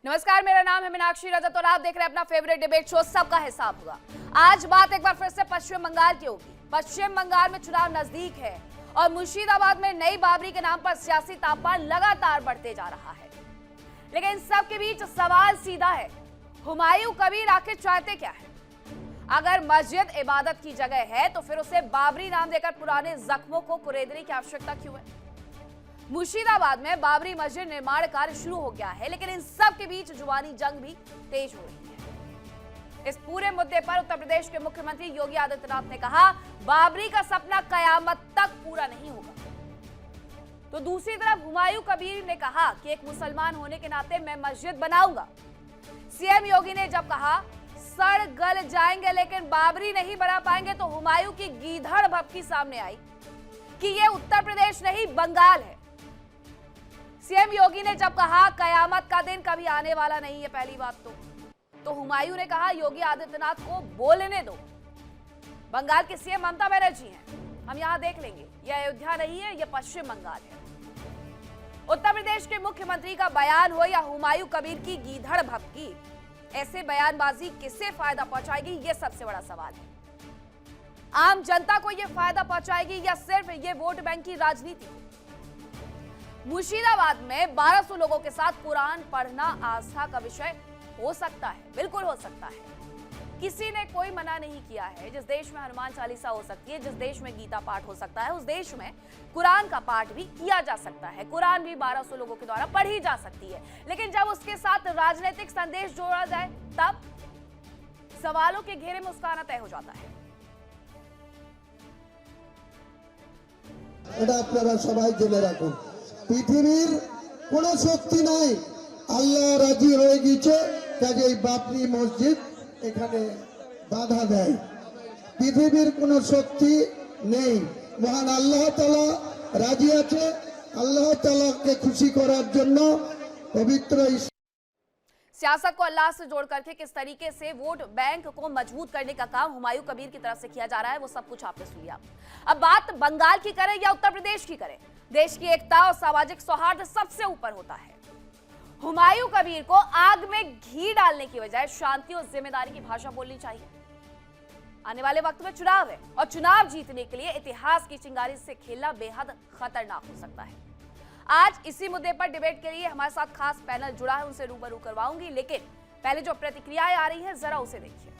नमस्कार, मेरा नाम है मीनाक्षी रजत और आप देख रहे हैं अपना फेवरेट डिबेट शो सबका हिसाब होगा। आज बात एक बार फिर से पश्चिम बंगाल की होगी। पश्चिम बंगाल में चुनाव नजदीक है और मुर्शिदाबाद में नई बाबरी के नाम पर सियासी तापमान लगातार बढ़ते जा रहा है। लेकिन इन सब के बीच सवाल सीधा है, हुमायूं कबीर आखिर चाहते क्या है? अगर मस्जिद इबादत की जगह है तो फिर उसे बाबरी नाम देकर पुराने जख्मों को कुरेदने की आवश्यकता क्यों है? मुर्शिदाबाद में बाबरी मस्जिद निर्माण कार्य शुरू हो गया है, लेकिन इन सब के बीच जुबानी जंग भी तेज हो रही है। इस पूरे मुद्दे पर उत्तर प्रदेश के मुख्यमंत्री योगी आदित्यनाथ ने कहा, बाबरी का सपना कयामत तक पूरा नहीं होगा। तो दूसरी तरफ हुमायूं कबीर ने कहा कि एक मुसलमान होने के नाते मैं मस्जिद बनाऊंगा। सीएम योगी ने जब कहा सड़ गल जाएंगे लेकिन बाबरी नहीं बना पाएंगे, तो हुमायूं की गीधड़ भभकी सामने आई कि यह उत्तर प्रदेश नहीं बंगाल है। सीएम योगी ने जब कहा कयामत का दिन कभी आने वाला नहीं है, पहली बात तो हुमायूं ने कहा योगी आदित्यनाथ को बोलने दो। बंगाल के सीएम ममता बनर्जी हैं, हम यहां देख लेंगे, यह अयोध्या नहीं है, यह पश्चिम बंगाल है। उत्तर प्रदेश के मुख्यमंत्री का बयान हो या हुमायूं कबीर की गीधड़ भभकी, ऐसे बयानबाजी किसे फायदा पहुंचाएगी, यह सबसे बड़ा सवाल है। आम जनता को यह फायदा पहुंचाएगी या सिर्फ ये वोट बैंक की राजनीति को? मुर्शिदाबाद में 1200 लोगों के साथ कुरान पढ़ना आस्था का विषय हो सकता है, बिल्कुल हो सकता है। किसी ने कोई मना नहीं किया है। जिस देश में हनुमान चालीसा हो सकती है, जिस देश में गीता पाठ हो सकता है, उस देश में कुरान का पाठ भी किया जा सकता है। कुरान भी 1200 लोगों के द्वारा पढ़ी जा सकती है। लेकिन जब उसके साथ राजनीतिक संदेश जोड़ा जाए तब सवालों के घेरे में उसका आना तय हो जाता है। পৃথিবীর কোনো শক্তি নাই, আল্লাহ রাজি হয়ে গেছে, কাজেই বাবরি মসজিদ এখানে বাধা দেয়। পৃথিবীর কোনো শক্তি নেই, মহান আল্লাহ তাআলা রাজি আছে। আল্লাহ তাআলাকে খুশি করার জন্য পবিত্র सियासत को अल्लाह से जोड़ करके किस तरीके से वोट बैंक को मजबूत करने का काम हुमायूं कबीर की तरफ से किया जा रहा है, वो सब कुछ आपने सुन लिया। अब बात बंगाल की करें या उत्तर प्रदेश की करें, देश की एकता और सामाजिक सौहार्द सबसे ऊपर होता है। हुमायूं कबीर को आग में घी डालने की बजाय शांति और जिम्मेदारी की भाषा बोलनी चाहिए। आने वाले वक्त में चुनाव है और चुनाव जीतने के लिए इतिहास की चिंगारी से खेलना बेहद खतरनाक हो सकता है। आज इसी मुद्दे पर डिबेट के लिए हमारे साथ खास पैनल जुड़ा है, उनसे रूबरू करवाऊंगी, लेकिन पहले जो प्रतिक्रियाएं आ रही हैं जरा उसे देखिए।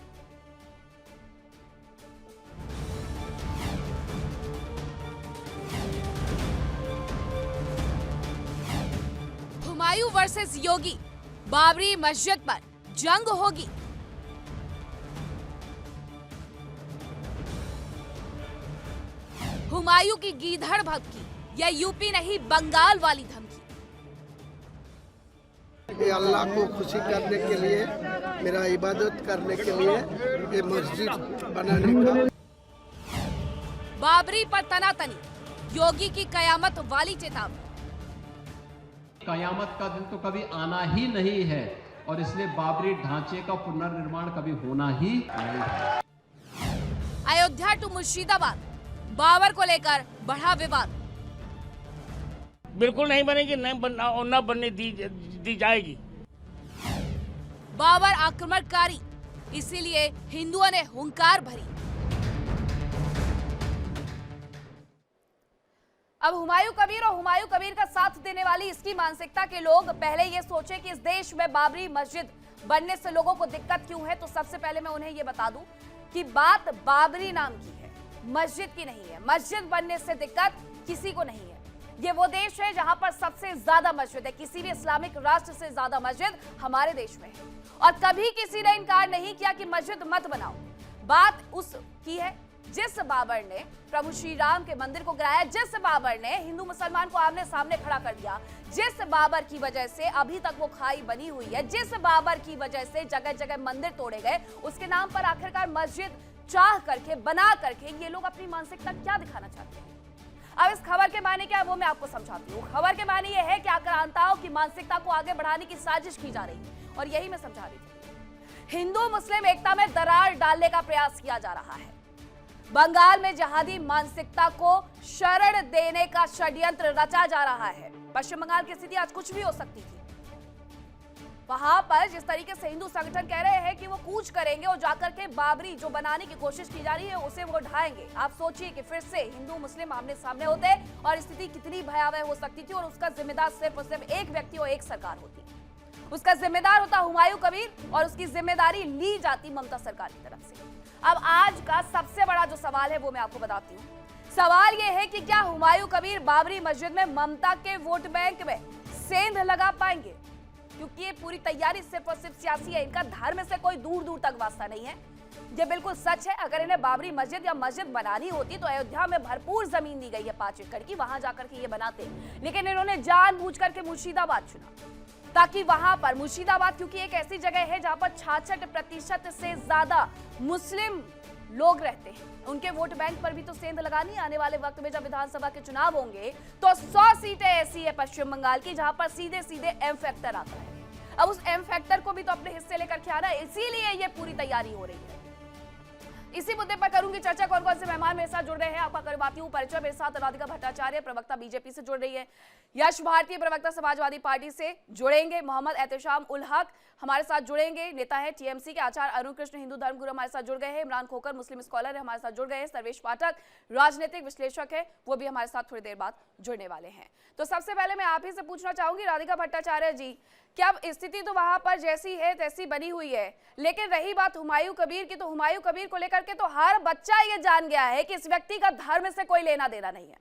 हुमायूं वर्सेस योगी, बाबरी मस्जिद पर जंग होगी। हुमायूं की गीधड़ भभकी, यह यूपी नहीं बंगाल वाली धमकी। अल्लाह को खुशी करने के लिए, मेरा इबादत करने के लिए ये मस्जिद बनाने का। बाबरी पर तनातनी, योगी की कयामत वाली चेतावनी। कयामत का दिन तो कभी आना ही नहीं है और इसलिए बाबरी ढांचे का पुनर्निर्माण कभी होना ही नहीं है। अयोध्या टू मुर्शिदाबाद, बाबर को लेकर बढ़ा विवाद। बिल्कुल नहीं बनेगी, न बनने दी जाएगी। बाबर आक्रमणकारी, इसीलिए हिंदुओं ने हुंकार भरी। अब हुमायूं कबीर और हुमायूं कबीर का साथ देने वाली इसकी मानसिकता के लोग पहले ये सोचे कि इस देश में बाबरी मस्जिद बनने से लोगों को दिक्कत क्यों है, तो सबसे पहले मैं उन्हें ये बता दूं कि बात बाबरी नाम की है, मस्जिद की नहीं है। मस्जिद बनने से दिक्कत किसी को नहीं है। ये वो देश है जहां पर सबसे ज्यादा मस्जिद है, किसी भी इस्लामिक राष्ट्र से ज्यादा मस्जिद हमारे देश में है। और कभी किसी ने इनकार नहीं किया कि मस्जिद मत बनाओ। बात उस की है जिस बाबर ने प्रभु श्री राम के मंदिर को गिराया, जिस बाबर ने हिंदू मुसलमान को आमने सामने खड़ा कर दिया, जिस बाबर की वजह से अभी तक वो खाई बनी हुई है, जिस बाबर की वजह से जगह जगह मंदिर तोड़े गए, उसके नाम पर आखिरकार मस्जिद चाह करके बना करके ये लोग अपनी मानसिकता क्या दिखाना चाहते हैं। अब इस खबर के माने क्या है वो मैं आपको समझाती हूँ। खबर के माने ये है कि आक्रांताओं की मानसिकता को आगे बढ़ाने की साजिश की जा रही है और यही मैं समझा रही थी। हिंदू मुस्लिम एकता में दरार डालने का प्रयास किया जा रहा है। बंगाल में जहादी मानसिकता को शरण देने का षड्यंत्र रचा जा रहा है। पश्चिम बंगाल की स्थिति आज कुछ भी हो सकती थी। वहां पर जिस तरीके से हिंदू संगठन कह रहे हैं कि वो कूच करेंगे और जाकर के बाबरी जो बनाने की कोशिश की जा रही है उसे वो ढाएंगे। आप सोचिए कि फिर से हिंदू मुस्लिम आमने सामने होते और स्थिति कितनी भयावह हो सकती थी और उसका जिम्मेदार सिर्फ और सिर्फ एक व्यक्ति और एक सरकार होती। उसका जिम्मेदार होता हुमायूं कबीर और उसकी जिम्मेदारी ली जाती ममता सरकार की तरफ से। अब आज का सबसे बड़ा जो सवाल है वो मैं आपको बताती हूँ। सवाल ये है कि क्या हुमायूं कबीर बाबरी मस्जिद में ममता के वोट बैंक में सेंध लगा पाएंगे, क्योंकि ये पूरी तैयारी सिर्फ और सिर्फ सियासी है। इनका धर्म से कोई दूर दूर तक वास्ता नहीं है। ये बिल्कुल सच है। अगर इन्हें बाबरी मस्जिद या मस्जिद बनानी होती तो अयोध्या में भरपूर जमीन दी गई है 5 एकड़ की, वहां जाकर के ये बनाते। लेकिन इन्होंने जानबूझ करके मुर्शिदाबाद चुना ताकि वहां पर, मुर्शिदाबाद क्योंकि एक ऐसी जगह है जहां पर 66% से ज्यादा मुस्लिम लोग रहते हैं, उनके वोट बैंक पर भी तो सेंध लगानी। आने वाले वक्त में जब विधानसभा के चुनाव होंगे तो 100 सीटें ऐसी है पश्चिम बंगाल की जहां पर सीधे सीधे एम फैक्टर आता है। अब उस एम फैक्टर को भी तो अपने हिस्से लेकर के आना है, इसीलिए ये पूरी तैयारी हो रही है। इसी मुद्दे पर करूंगी चर्चा। कौन कौन से मेहमान मेरे साथ जुड़ रहे हैं आपका करवाती हूँ परिचय। मेरे साथ राधिका भट्टाचार्य, प्रवक्ता बीजेपी से जुड़ रही है। यश भारतीय, प्रवक्ता समाजवादी पार्टी से जुड़ेंगे। मोहम्मद एहतेशाम उल हक हमारे साथ जुड़ेंगे, नेता है टीएमसी के। आचार्य अरुण कृष्ण, हिंदू धर्मगुरु हमारे साथ जुड़ गए हैं। इमरान खोकर, मुस्लिम स्कॉलर है, हमारे साथ जुड़ गए हैं। सर्वेश पाठक, राजनीतिक विश्लेषक है, वो भी हमारे साथ थोड़ी देर बाद जुड़ने वाले हैं। तो सबसे पहले मैं आप ही से पूछना चाहूंगी राधिका भट्टाचार्य जी, क्या स्थिति तो वहां पर जैसी है तैसी बनी हुई है, लेकिन रही बात हुमायूं कबीर की, तो हुमायूं कबीर को लेकर के तो हर बच्चा ये जान गया है कि इस व्यक्ति का धर्म से कोई लेना देना नहीं है।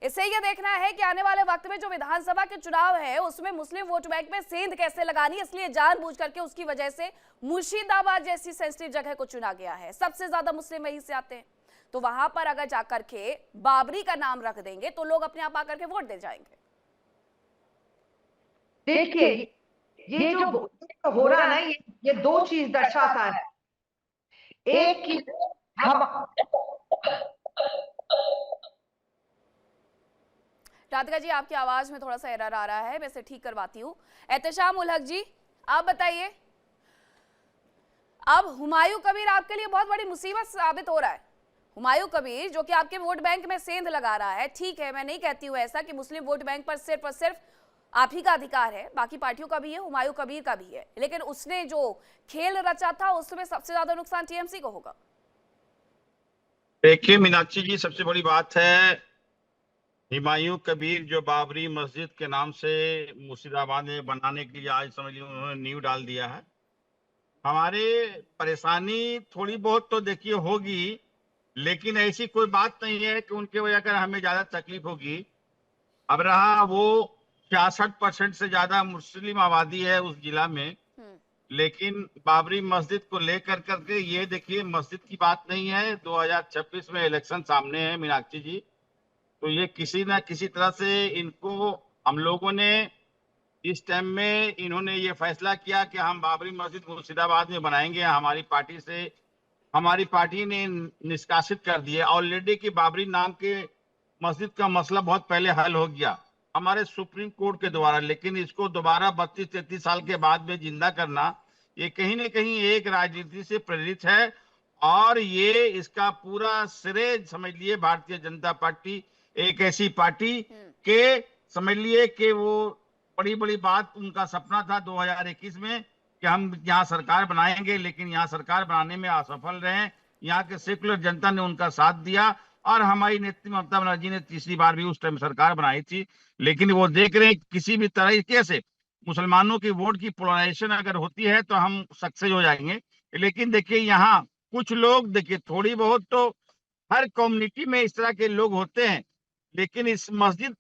इससे ये देखना है कि आने वाले वक्त में जो विधानसभा के चुनाव है उसमें मुस्लिम वोट बैंक में सेंध कैसे लगानी, इसलिए जानबूझ करके उसकी वजह से मुर्शिदाबाद जैसी सेंसिटिव जगह को चुना गया है। सबसे ज्यादा मुस्लिम वहीं से आते हैं, तो वहां पर अगर जाकर के बाबरी का नाम रख देंगे तो लोग अपने आप आकर के वोट दे जाएंगे। देखिए, ये जो हो रहा है ना, ये 2 चीज दर्शाता है। एक कि हम राधिका जी, आपकी आवाज में थोड़ा सा एरर आ रहा है, मैं इसे ठीक करवाती हूँ। एहतेशाम उल हक जी, आप बताइए, अब हुमायूं कबीर आपके लिए बहुत बड़ी मुसीबत साबित हो रहा है। हुमायूं कबीर जो कि आपके वोट बैंक में सेंध लगा रहा है, ठीक है, मैं नहीं कहती हूँ ऐसा कि मुस्लिम वोट बैंक पर सिर्फ और सिर्फ आप ही का अधिकार है, बाकी पार्टियों का भी है, हुमायूं कबीर का भी है, लेकिन उसने जो खेल रचा था उसमें सबसे ज्यादा नुकसान टीएमसी को होगा। देखिए मीनाक्षी जी, सबसे बड़ी बात है, हुमायूं कबीर जो बाबरी मस्जिद के नाम से मुर्शिदाबाद में बनाने के लिए आज समझ लीजिए उन्होंने नींव डाल दिया है। हमारे परेशानी थोड़ी बहुत तो देखिए होगी, लेकिन ऐसी कोई बात नहीं है कि उनके वजह कर हमें ज्यादा तकलीफ होगी। अब रहा वो 66% से ज्यादा मुस्लिम आबादी है उस जिला में, लेकिन बाबरी मस्जिद को लेकर करके ये देखिए मस्जिद की बात नहीं है। 2026 में इलेक्शन सामने है मीनाक्षी जी, तो ये किसी ना किसी तरह से इनको, हम लोगों ने इस टाइम में इन्होंने ये फैसला किया कि हम बाबरी मस्जिद मुर्शिदाबाद में बनाएंगे। हमारी पार्टी ने निष्कासित कर दिया ऑलरेडी कि बाबरी नाम के मस्जिद का मसला बहुत पहले हल हो गया हमारे सुप्रीम कोर्ट के द्वारा, लेकिन इसको दोबारा 32-33 साल के बाद में जिंदा करना ये कहीं न कहीं एक राजनीति से प्रेरित है। और ये इसका पूरा श्रेय समझ लिए भारतीय जनता पार्टी, एक ऐसी पार्टी के समझ लिए कि वो बड़ी बड़ी बात, उनका सपना था 2021 में कि हम यहाँ सरकार बनाएंगे, लेकिन यहाँ सरकार बनाने में असफल रहे। यहाँ के सेकुलर जनता ने उनका साथ दिया और हमारी नेत्री ममता बनर्जी ने तीसरी बार भी उस टाइम सरकार बनाई थी, लेकिन वो देख रहे हैं किसी भी तरीके से मुसलमानों की वोट की पोलराइजेशन अगर होती है तो हम सक्सेस हो जाएंगे। लेकिन देखिए यहाँ कुछ लोग, देखिए थोड़ी बहुत तो हर कम्युनिटी में इस तरह के लोग होते हैं, लेकिन इस मस्जिद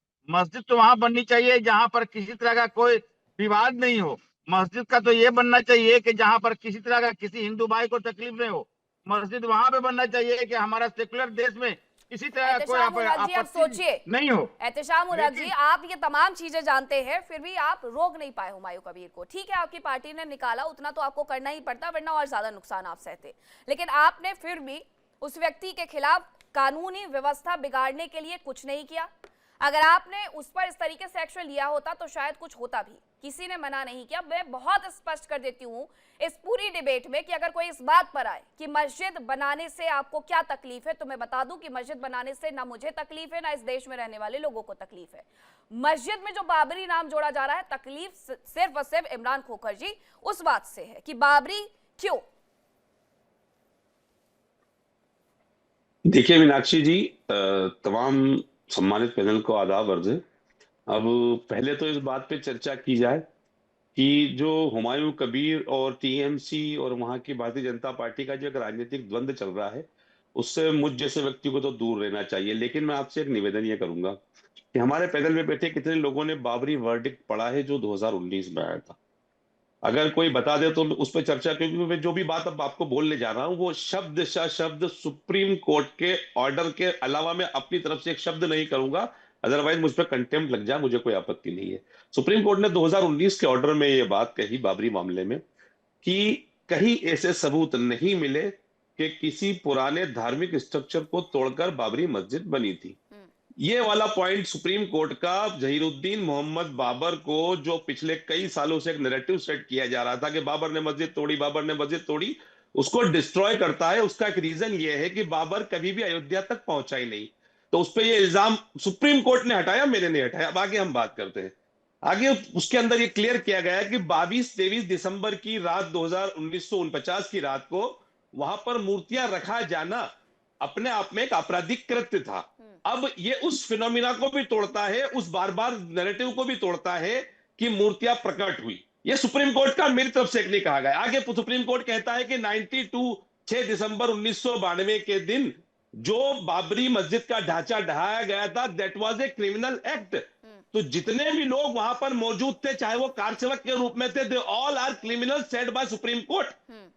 तो वहां बननी चाहिए जहां पर किसी तरह का कोई विवाद नहीं हो। मस्जिद का तो ये बनना चाहिए कि जहां पर किसी तरह का किसी हिंदू भाई को तकलीफ नहीं हो। मस्जिद वहां पे बनना चाहिए कि हमारा सेकुलर देश में किसी तरह का कोई आपत्ति नहीं हो। एहतेशाम उल हक जी, आप ये तमाम चीजें जानते हैं, फिर भी आप रोक नहीं पाए हुमायूं कबीर को। ठीक है, आपकी पार्टी ने निकाला, उतना तो आपको करना ही पड़ता, वरना और ज्यादा नुकसान आप सहते, लेकिन आपने फिर भी उस व्यक्ति के खिलाफ कानूनी व्यवस्था बिगाड़ने के लिए कुछ नहीं किया। अगर आपने उस पर इस तरीके से एक्शन लिया होता तो शायद कुछ होता भी, किसी ने मना नहीं किया। मैं बहुत स्पष्ट कर देती हूँ इस पूरी डिबेट में कि अगर कोई इस बात पर आए कि मस्जिद बनाने से आपको क्या तकलीफ है, तो मैं बता दूं कि मस्जिद बनाने से ना मुझे तकलीफ है, ना इस देश में रहने वाले लोगों को तकलीफ है। मस्जिद में जो बाबरी नाम जोड़ा जा रहा है, तकलीफ सिर्फ और सिर्फ इमरान खोखर जी उस बात से है कि बाबरी क्यों। देखिए मीनाक्षी जी, तमाम सम्मानित पैनल को आदाब अर्ज है। अब पहले तो इस बात पे चर्चा की जाए कि जो हुमायूं कबीर और टीएमसी और वहां की भारतीय जनता पार्टी का जो एक राजनीतिक द्वंद्व चल रहा है, उससे मुझ जैसे व्यक्ति को तो दूर रहना चाहिए। लेकिन मैं आपसे एक निवेदन ये करूंगा कि हमारे पैनल में बैठे कितने लोगों ने बाबरी वर्डिक्ट पढ़ा है जो 2019 में आया था। अगर कोई बता दे तो उस पर चर्चा, क्योंकि मैं जो भी बात अब आपको बोलने जा रहा हूं वो शब्द शब्द सुप्रीम कोर्ट के ऑर्डर के अलावा मैं अपनी तरफ से एक शब्द नहीं करूंगा, अदरवाइज मुझ पर कंटेम्प्ट लग जाए, मुझे कोई आपत्ति नहीं है। सुप्रीम कोर्ट ने 2019 के ऑर्डर में ये बात कही बाबरी मामले में कि कहीं ऐसे सबूत नहीं मिले कि किसी पुराने धार्मिक स्ट्रक्चर को तोड़कर बाबरी मस्जिद बनी थी। ये वाला पॉइंट सुप्रीम कोर्ट का जहीरुद्दीन मोहम्मद बाबर को, जो पिछले कई सालों से एक नैरेटिव सेट किया जा रहा था कि बाबर ने मस्जिद तोड़ी, बाबर ने मस्जिद तोड़ी, उसको डिस्ट्रॉय करता है। उसका एक रीजन ये है कि बाबर कभी भी अयोध्या तक पहुंचा ही नहीं। तो उस पर ये इल्जाम सुप्रीम कोर्ट ने हटाया, मैंने नहीं हटाया। अब आगे हम बात करते हैं। आगे उसके अंदर ये क्लियर किया गया है कि 22-23 दिसंबर की रात 1949 की रात को वहां पर मूर्तियां रखा जाना अपने आप में एक आपराधिक कृत्य था। अब ये उस फिनोमिना को भी तोड़ता है, उस बार बार नैरेटिव को भी तोड़ता है कि मूर्तियां प्रकट हुई। ये सुप्रीम कोर्ट का मेरी तरफ से एक नहीं कहा गया। आगे सुप्रीम कोर्ट कहता है कि 6 दिसंबर 1992 के दिन जो बाबरी मस्जिद का ढांचा ढहाया गया था, that was a criminal act. तो जितने भी लोग वहां पर मौजूद थे, चाहे वो कारसेवक के रूप में थे, they all are criminal said by Supreme Court.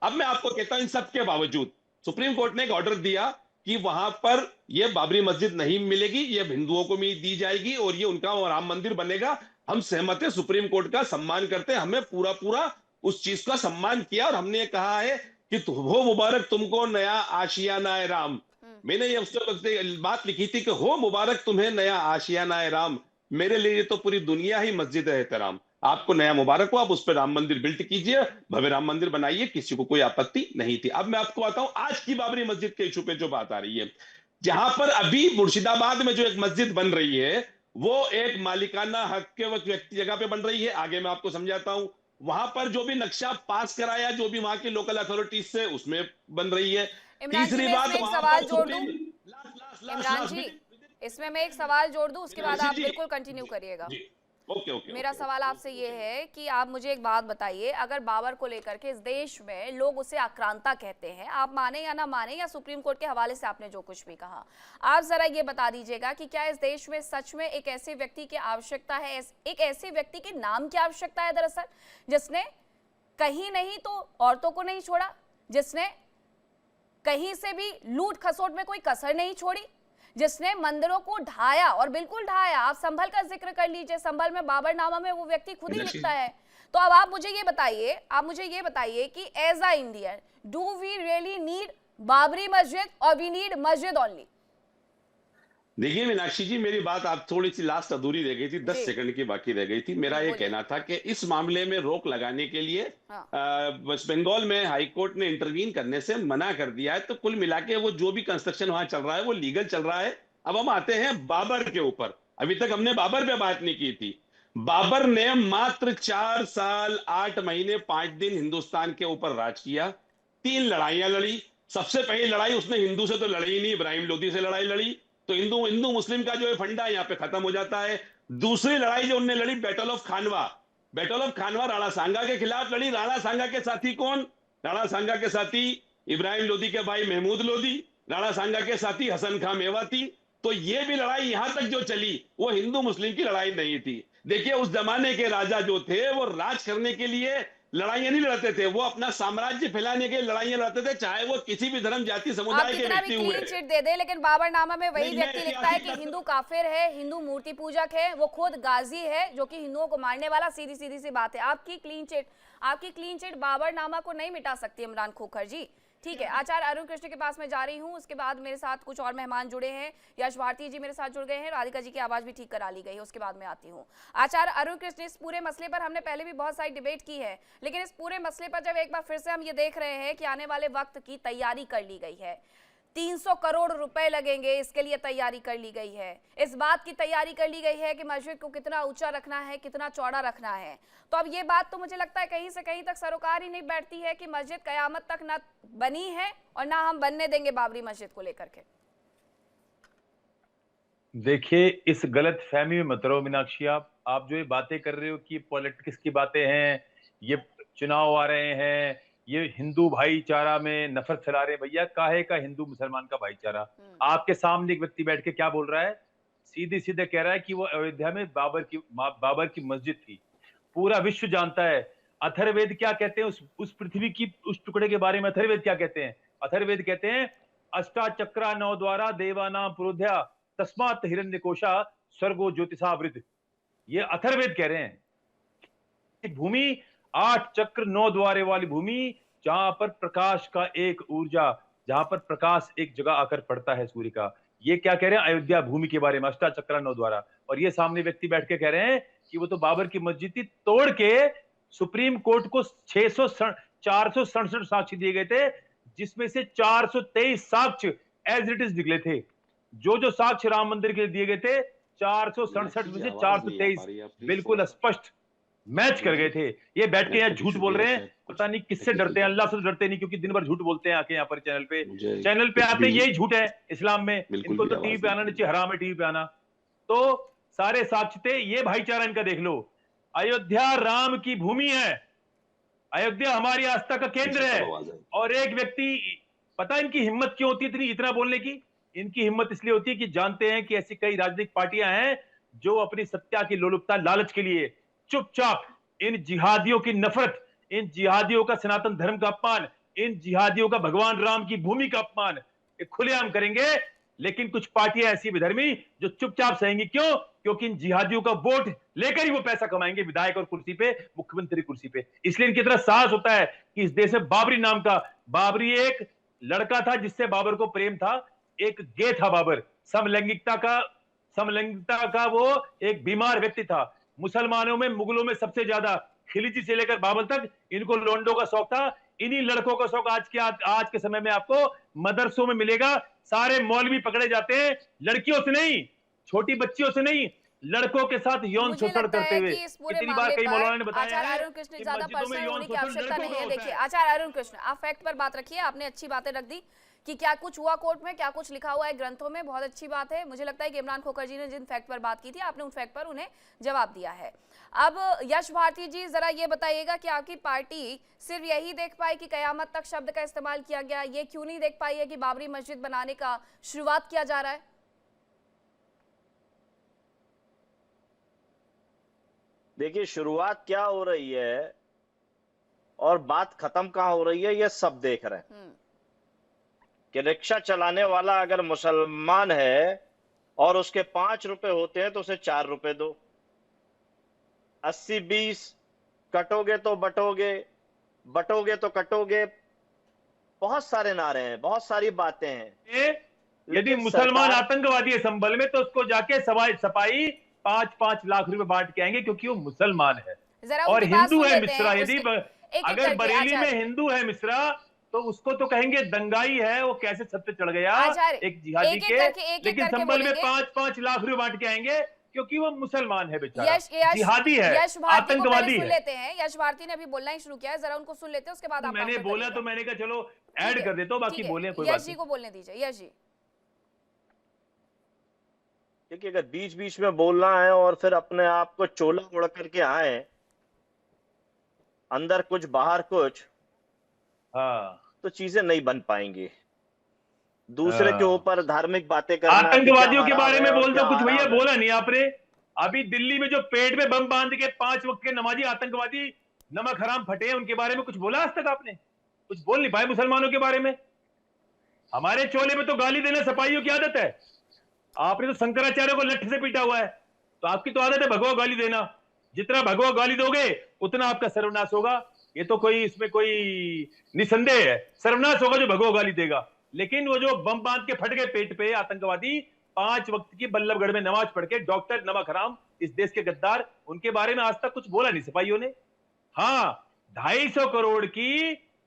अब मैं आपको कहता हूं इन सबके बावजूद सुप्रीम कोर्ट ने एक ऑर्डर दिया कि वहां पर ये बाबरी मस्जिद नहीं मिलेगी, ये हिंदुओं को भी दी जाएगी और ये उनका राम मंदिर बनेगा। हम सहमत है, सुप्रीम कोर्ट का सम्मान करते हैं, हमें पूरा पूरा उस चीज का सम्मान किया और हमने ये कहा है कि हो मुबारक तुमको नया आशियाना राम। मैंने ये उससे बात लिखी थी कि हो मुबारक तुम्हें नया आशियाना राम, मेरे लिए तो पूरी दुनिया ही मस्जिद है एहतराम। आपको नया मुबारक हो, आप उस पर राम मंदिर बिल्ट कीजिए, भव्य राम मंदिर बनाइए, किसी को कोई आपत्ति नहीं थी। अब मैं आपको बताऊं आज की बाबरी मस्जिद के इशू पे जो बात आ रही है, जहां पर अभी मुर्शिदाबाद में जो एक मस्जिद बन रही है वो एक मालिकाना हक के व्यक्ति जगह पे बन रही है। आगे मैं आपको समझाता हूं। वहां पर जो भी नक्शा पास कराया जो भी वहां की लोकल अथॉरिटीज से, उसमें बन रही है। तीसरी बात, एक सवाल जोड़ दूं इमरान जी, इसमें मैं एक सवाल जोड़ दूं, उसके बाद आप बिल्कुल कंटिन्यू करिएगा। ओके। मेरा सवाल आपसे ये है कि आप मुझे एक बात बताइए, अगर बाबर को लेकर के इस देश में लोग उसे आक्रांता कहते हैं, आप माने या ना माने, या सुप्रीम कोर्ट के हवाले से आपने जो कुछ भी कहा, आप जरा ये बता दीजिएगा कि क्या इस देश में सच में एक ऐसे व्यक्ति की आवश्यकता है, एक ऐसे व्यक्ति के नाम की आवश्यकता है दरअसल, जिसने कहीं नहीं तो औरतों को नहीं छोड़ा, जिसने कहीं से भी लूट खसोट में कोई कसर नहीं छोड़ी, जिसने मंदिरों को ढाया और बिल्कुल ढाया। आप संभल का जिक्र कर लीजिए, संभल में बाबरनामा में वो व्यक्ति खुद ही लिखता है। तो अब आप मुझे ये बताइए कि as a Indian, do we really need Babri Masjid और वी नीड मस्जिद ओनली? देखिए मीनाक्षी जी, मेरी बात आप थोड़ी सी लास्ट अधूरी रह गई थी, 10 सेकंड की बाकी रह गई थी। मेरा ये कहना था कि इस मामले में रोक लगाने के लिए वेस्ट बंगाल में हाई कोर्ट ने इंटरवीन करने से मना कर दिया है। तो कुल मिला के वो जो भी कंस्ट्रक्शन वहां चल रहा है वो लीगल चल रहा है। अब हम आते हैं बाबर के ऊपर। अभी तक हमने बाबर पे बात नहीं की थी। बाबर ने मात्र 4 साल 8 महीने 5 दिन हिंदुस्तान के ऊपर राज किया, 3 लड़ाइयां लड़ी। सबसे पहली लड़ाई उसने हिंदू से तो लड़ी ही नहीं, इब्राहिम लोदी से लड़ाई लड़ी। तो हिंदू मुस्लिम का जो फंडा यहाँ पे खत्म हो जाता है। दूसरी लड़ाई जो उन्होंने लड़ी, बैटल ऑफ खानवा राणा सांगा के खिलाफ लड़ी। राणा सांगा के साथी कौन? राणा सांगा के साथी इब्राहिम लोदी के भाई महमूद लोदी, राणा सांगा के साथी हसन खां मेवाती। तो ये भी लड़ाई यहां तक जो चली वो हिंदू मुस्लिम की लड़ाई नहीं थी। देखिए उस जमाने के राजा जो थे वो राज करने के लिए लड़ाइयां नहीं लड़ते थे, वो अपना साम्राज्य फैलाने के लड़ाइयां लड़ते थे, चाहे वो किसी भी धर्म जाति समुदाय के व्यक्ति हुए। क्लीन चिट दे दे, लेकिन बाबरनामा में वही व्यक्ति लिखता है कि हिंदू काफिर है, हिंदू मूर्ति पूजक है, वो खुद गाजी है जो कि हिंदुओं को मारने वाला। सीधी सी बात है। आपकी क्लीन चिट बाबरनामा को नहीं मिटा सकती इमरान खोखर जी। ठीक है, आचार्य अरुण कृष्ण के पास मैं जा रही हूँ, उसके बाद मेरे साथ कुछ और मेहमान जुड़े हैं। यश भारती जी मेरे साथ जुड़ गए हैं, राधिका जी की आवाज भी ठीक करा ली गई है, उसके बाद मैं आती हूँ। आचार्य अरुण कृष्ण, इस पूरे मसले पर हमने पहले भी बहुत सारी डिबेट की है, लेकिन इस पूरे मसले पर जब एक बार फिर से हम ये देख रहे हैं कि आने वाले वक्त की तैयारी कर ली गई है, 300 करोड़ रुपए लगेंगे, इसके लिए तैयारी कर ली गई है। इस बात की तैयारी कर ली गई है कि मस्जिद को कितना ऊंचा रखना है, कितना चौड़ा रखना है। तो अब ये बात तो मुझे लगता है कहीं से कहीं तक सरोकार ही नहीं बैठती है कि मस्जिद कयामत तक ना बनी है और ना हम बनने देंगे बाबरी मस्जिद को लेकर के। देखिए, इस गलत फहमी में मत रहो मीनाक्षी। आप जो ये बातें कर रहे हो कि पॉलिटिक्स की बातें हैं, ये चुनाव आ रहे हैं, ये हिंदू भाईचारा में नफरत फैला रहे हैं। भैया, काहे का हिंदू मुसलमान का भाईचारा? आपके सामने एक व्यक्ति बैठ के क्या बोल रहा है? सीधे सीधे कह रहा है कि वो अयोध्या में बाबर की मस्जिद थी। पूरा विश्व जानता है। अथर्ववेद क्या कहते हैं उस पृथ्वी की उस टुकड़े के बारे में? अथर्ववेद क्या कहते हैं? अथर्ववेद कहते हैं अष्टाचक्रा नौ द्वारा देवानाम पुरुध्या तस्मात् हिरण्यकोशा स्वर्गो ज्योतिषावृत। ये अथर्ववेद कह रहे हैं। भूमि 8 चक्र 9 द्वारे वाली भूमि, जहां पर प्रकाश का एक ऊर्जा, जहां पर प्रकाश एक जगह आकर पड़ता है सूर्य का। ये क्या कह रहे हैं? अयोध्या भूमि के बारे में, अष्टाचक्रा 9 द्वारा। और ये सामने व्यक्ति बैठ के कह रहे हैं कि वो तो बाबर की मस्जिद थी, तोड़ के सुप्रीम कोर्ट को 467 साक्ष्य दिए गए थे, जिसमें से 423 साक्ष्य एज इट इज निकले थे। जो साक्ष्य राम मंदिर के दिए गए थे, 467 में से 423 बिल्कुल स्पष्ट मैच कर गए थे। ये बैठ के यहाँ झूठ बोल रहे हैं, पता नहीं किससे डरते हैं। अल्लाह से डरते नहीं, क्योंकि दिन भर झूठ बोलते हैं आके यहाँ पर चैनल पे आते यही झूठ है इस्लाम में। इनको तो टीवी पे आना नहीं चाहिए, हराम है टीवी पे आना। तो सारे साक्ष्य थे, ये भाईचारा इनका देख लो। अयोध्या राम की भूमि है, अयोध्या हमारी आस्था का केंद्र है। और एक व्यक्ति, पता इनकी हिम्मत क्यों होती है इतना बोलने की? इनकी हिम्मत इसलिए होती है कि जानते हैं कि ऐसी कई राजनीतिक पार्टियां हैं जो अपनी सत्ता की लोलुपता, लालच के लिए चुपचाप इन जिहादियों की नफरत, इन जिहादियों का सनातन धर्म का अपमान, इन जिहादियों का भगवान राम की भूमि का अपमान खुलेआम करेंगे। लेकिन कुछ पार्टियां ऐसी विधर्मी जो चुपचाप सहेंगी। क्यों? क्योंकि इन जिहादियों का वोट लेकर ही वो पैसा कमाएंगे विधायक और कुर्सी पे, मुख्यमंत्री कुर्सी पे। इसलिए इनकी तरह साहस होता है कि इस देश में बाबरी नाम का, बाबरी एक लड़का था जिससे बाबर को प्रेम था, एक गे था बाबर, समलैंगिकता का वो एक बीमार व्यक्ति था। मुसलमानों में, मुगलों में सबसे ज्यादा, खिलजी से लेकर बाबर तक इनको लोंडों का शौक था। इन्हीं लड़कों का शौक आज के समय में आपको मदरसों में मिलेगा। सारे मौलवी पकड़े जाते हैं लड़कियों से नहीं, छोटी बच्चियों से नहीं, लड़कों के साथ यौन शोषण करते हुए। इतनी बार कई मौलाना ने बताया आचार्य अरुण कृष्ण, ज्यादा पर्सनल होने की आवश्यकता नहीं है। देखिए आचार्य अरुण कृष्ण, आप फैक्ट पर बात रखिए। आपने अच्छी बातें रख दी कि क्या कुछ हुआ कोर्ट में, क्या कुछ लिखा हुआ है ग्रंथों में, बहुत अच्छी बात है। मुझे लगता है कि इमरान खोखर जी ने जिन फैक्ट पर बात की थी, आपने उन फैक्ट पर उन्हें जवाब दिया है। अब यश भारती जी, जरा ये बताइएगा कि आपकी पार्टी सिर्फ यही देख पाई कि कयामत तक शब्द का इस्तेमाल किया गया, ये क्यों नहीं देख पाई है कि बाबरी मस्जिद बनाने का शुरुआत किया जा रहा है? देखिए, शुरुआत क्या हो रही है और बात खत्म कहाँ हो रही है, ये सब देख रहे हैं। कि रिक्शा चलाने वाला अगर मुसलमान है और उसके 5 रुपए होते हैं तो उसे 4 रुपए दो। 80-20 कटोगे तो बटोगे, बटोगे तो कटोगे। बहुत सारे नारे हैं, बहुत सारी बातें हैं। यदि मुसलमान आतंकवादी है संभल में, तो उसको जाके सपाई 5-5 लाख रुपए बांट के आएंगे, क्योंकि वो मुसलमान है। और हिंदू है मिश्रा, यदि अगर बरेली में हिंदू है मिश्रा, तो उसको तो कहेंगे दंगाई है, वो कैसे छत पे चढ़ गया एक जिहादी के। लेकिन संभल में 5-5 लाख रुपए बांट के आएंगे, क्योंकि वो मुसलमान है बेचारा, जिहादी है, आतंकवादी है। लेते हैं यश भारती ने अभी बोलना ही शुरू किया है, जरा उनको सुन लेते हैं, उसके बाद मैंने बोला तो मैंने कहा चलो ऐड कर देता हूँ, बाकी बोले कोई बात नहीं। यश जी को बोलने दीजिए। यश जी, देखिए, अगर बीच बीच में बोलना है और फिर अपने आप को चोला उड़ करके आए, अंदर कुछ बाहर कुछ, हाँ, तो चीजें नहीं बन पाएंगी। दूसरे के ऊपर धार्मिक बातें करना, आतंकवादियों के बारे में बोल दो कुछ। भैया बोला नहीं आपने। अभी दिल्ली में जो पेट में बम बांध के 5 वक्त के नमाजी आतंकवादी नमक हराम फटे हैं, उनके बारे में कुछ बोला आज तक आपने? कुछ बोल नहीं पाए मुसलमानों के बारे में। हमारे चोले में तो गाली देना सपाइयों की आदत है। आपने तो शंकराचार्य को लठ से पीटा हुआ है, तो आपकी तो आदत है भगवा गाली देना। जितना भगवा गाली दोगे उतना आपका सर्वनाश होगा। ये तो कोई इसमें कोई निसंदेह है, सर्वनाश होगा जो भगो गाली देगा। लेकिन वो जो बम बांध के फट गए पेट पे आतंकवादी, 5 वक्त की बल्लभगढ़ में नमाज पढ़ के, डॉक्टर नमक हराम, इस देश के गद्दार, उनके बारे में आज तक कुछ बोला नहीं सिपाहियों ने। हाँ, 250 करोड़ की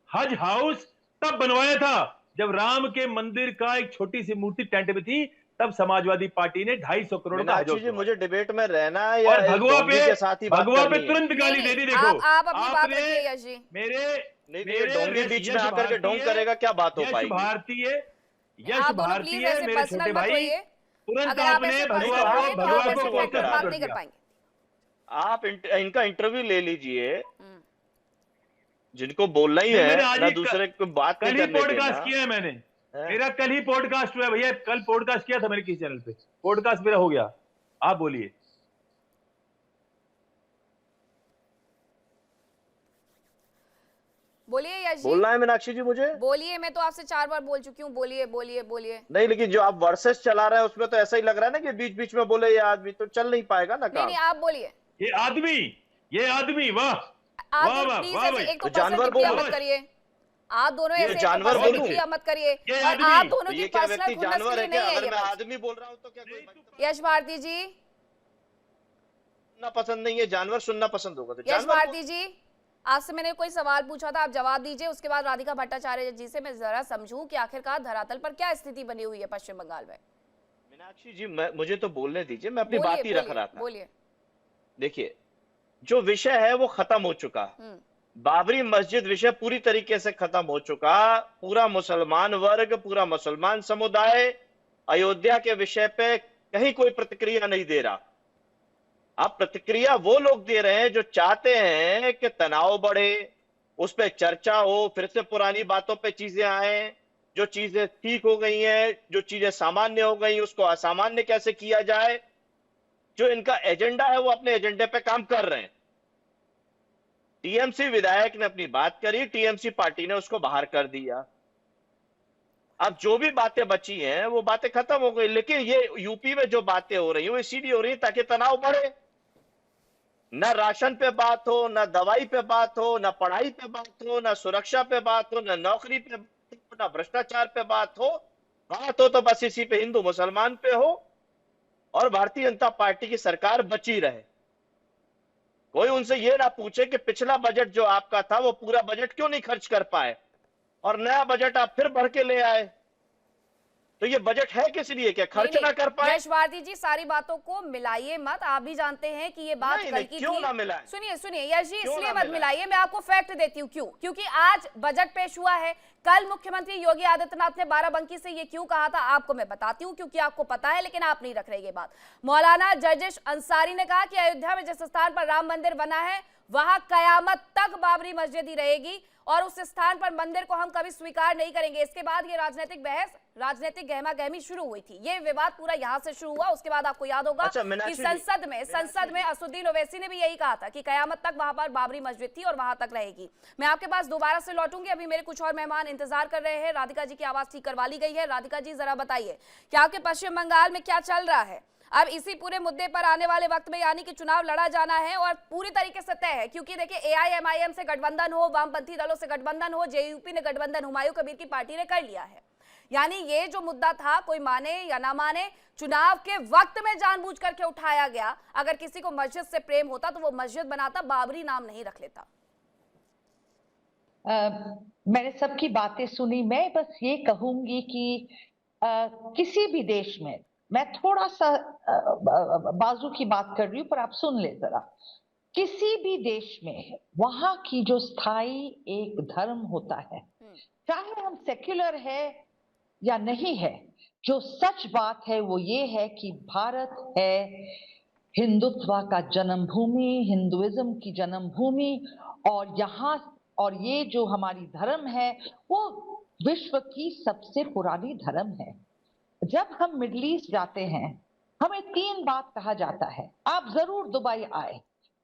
हज हाउस तब बनवाया था जब राम के मंदिर का एक छोटी सी मूर्ति टेंट में थी, तब समाजवादी पार्टी ने 250 करोड़ का हज हाउस जी, मुझे डिबेट में रहना है या और भगवा के साथ ही बात करनी है? तुरंत गाली दे दी। देखो आप अपनी बात रखिए यश जी। मेरे डोंगी बीच में आकर के ढोंग करेगा, क्या बात हो पाएगी? यश भारतीय मेरे छोटे भाई, तुरंत आपने भगवा को बात नहीं कर पाएंगे। आप इनका इंटरव्यू ले लीजिए, जिनको बोलना ही है ना, दूसरे को बात नहीं करने देना। पॉडकास्ट किया है मैंने, मेरा कल ही पॉडकास्ट हुआ भैया, कल पॉडकास्ट किया था मैंने किसी चैनल पे, पॉडकास्ट मेरा हो गया। आप बोलिए। बोलिए यश जी। बोलना है मीनाक्षी जी मुझे? बोलिए, मैं तो आपसे 4 बार बोल चुकी हूँ, बोलिए बोलिए बोलिए। नहीं, लेकिन जो आप वर्सेस चला रहे हैं उसमें तो ऐसा ही लग रहा है ना कि बीच बीच में बोले ये आदमी, तो चल नहीं पाएगा ना काम। नहीं, आप बोलिए। ये आदमी वाह आप प्लीज एक तो जानवर बोलो मत करिए, आप दोनों ऐसे जानवर मत करिए, और आप दोनों की पर्सनल जानवर है क्या? अगर मैं नहीं आदमी बोल रहा हूँ तो क्या कोई है। यश भारती जी, सुनना पसंद नहीं है, जानवर सुनना पसंद होगा तो यश भारती जी, आपसे मैंने कोई सवाल पूछा था, आप जवाब दीजिए, उसके बाद राधिका भट्टाचार्य जी से मैं जरा समझूं कि आखिरकार धरातल पर क्या स्थिति बनी हुई है पश्चिम बंगाल में। मीनाक्षी जी, मुझे तो बोलने दीजिए, मैं अपनी बात ही रख रहा था। बोलिए। देखिए, जो विषय है वो खत्म हो चुका, बाबरी मस्जिद विषय पूरी तरीके से खत्म हो चुका। पूरा मुसलमान वर्ग, पूरा मुसलमान समुदाय अयोध्या के विषय पे कहीं कोई प्रतिक्रिया नहीं दे रहा। अब प्रतिक्रिया वो लोग दे रहे हैं जो चाहते हैं कि तनाव बढ़े, उस पर चर्चा हो, फिर से पुरानी बातों पे चीजें आए, जो चीजें ठीक हो गई हैं, जो चीजें सामान्य हो गई उसको असामान्य कैसे किया जाए। जो इनका एजेंडा है वो अपने एजेंडे पे काम कर रहे हैं। टीएमसी विधायक ने अपनी बात करी, टीएमसी पार्टी ने उसको बाहर कर दिया। अब जो भी बातें बची हैं वो बातें खत्म हो गई, लेकिन ये यूपी में जो बातें हो रही हैं वो इसीलिए हो रही है ताकि तनाव बढ़े। न राशन पे बात हो, न दवाई पे बात हो, न पढ़ाई पे बात हो, न सुरक्षा पे बात हो, न नौकरी पे बात हो, न भ्रष्टाचार पे बात हो तो बस इसी पे हिंदू मुसलमान पे हो और भारतीय जनता पार्टी की सरकार बची रहे। कोई उनसे ये ना पूछे कि पिछला बजट जो आपका था वो पूरा बजट क्यों नहीं खर्च कर पाए और नया बजट आप फिर भर के ले आए। तो ये बजट है किस लिए, क्या खर्च ना कर पाए? यश भारती जी, सारी बातों को मिलाइए मत, आप भी जानते हैं कि ये बात कल की क्यों ना मिलाए? सुनिए यश जी, इसलिए मत मिलाइए, मैं आपको फैक्ट देती हूँ क्यों। क्योंकि आज बजट पेश हुआ है, कल मुख्यमंत्री योगी आदित्यनाथ ने बाराबंकी से ये क्यों कहा था आपको मैं बताती हूँ, क्योंकि आपको पता है लेकिन आप नहीं रख रहे ये बात। मौलाना जर्जिश अंसारी ने कहा कि अयोध्या में जिस स्थान पर राम मंदिर बना है वहां कयामत तक बाबरी मस्जिद ही रहेगी और उस स्थान पर मंदिर को हम कभी स्वीकार नहीं करेंगे। इसके बाद ये राजनीतिक बहस, राजनीतिक गहमा गहमी शुरू हुई थी। ये विवाद पूरा यहां से शुरू हुआ। उसके बाद आपको याद होगा कि संसद में असुद्दीन ओवैसी ने भी यही कहा था कि कयामत तक वहां पर बाबरी मस्जिद थी और वहां तक रहेगी। मैं आपके पास दोबारा से लौटूंगी, अभी मेरे कुछ और मेहमान इंतजार कर रहे हैं। राधिका जी की आवाज ठीक करवा ली गई है। राधिका जी, जरा बताइए कि आपके पश्चिम बंगाल में क्या चल रहा है अब इसी पूरे मुद्दे पर आने वाले वक्त में, यानी कि चुनाव लड़ा जाना है और पूरी तरीके से तय है। क्योंकि देखिए, एआईएमआईएम से गठबंधन हो, वामपंथी दलों से गठबंधन हो, जेयूपी ने गठबंधन हुमायूं कबीर की पार्टी ने कर लिया है। यानी ये जो मुद्दा था, कोई माने या ना माने, चुनाव के वक्त में जानबूझ करके उठाया गया। अगर किसी को मस्जिद से प्रेम होता तो वो मस्जिद बनाता, बाबरी नाम नहीं रख लेता। मैंने सबकी बातें सुनी। मैं बस ये कहूंगी कि किसी भी देश में, मैं थोड़ा सा बाजू की बात कर रही हूँ पर आप सुन ले जरा, किसी भी देश में वहां की जो स्थायी एक धर्म होता है, चाहे हम सेक्युलर है या नहीं है, जो सच बात है वो ये है कि भारत है हिंदुत्व का जन्मभूमि, हिंदुइज्म की जन्मभूमि, और यहाँ और ये जो हमारी धर्म है वो विश्व की सबसे पुरानी धर्म है। जब हम मिडिल ईस्ट जाते हैं हमें 3 बात कहा जाता है। आप जरूर दुबई आए,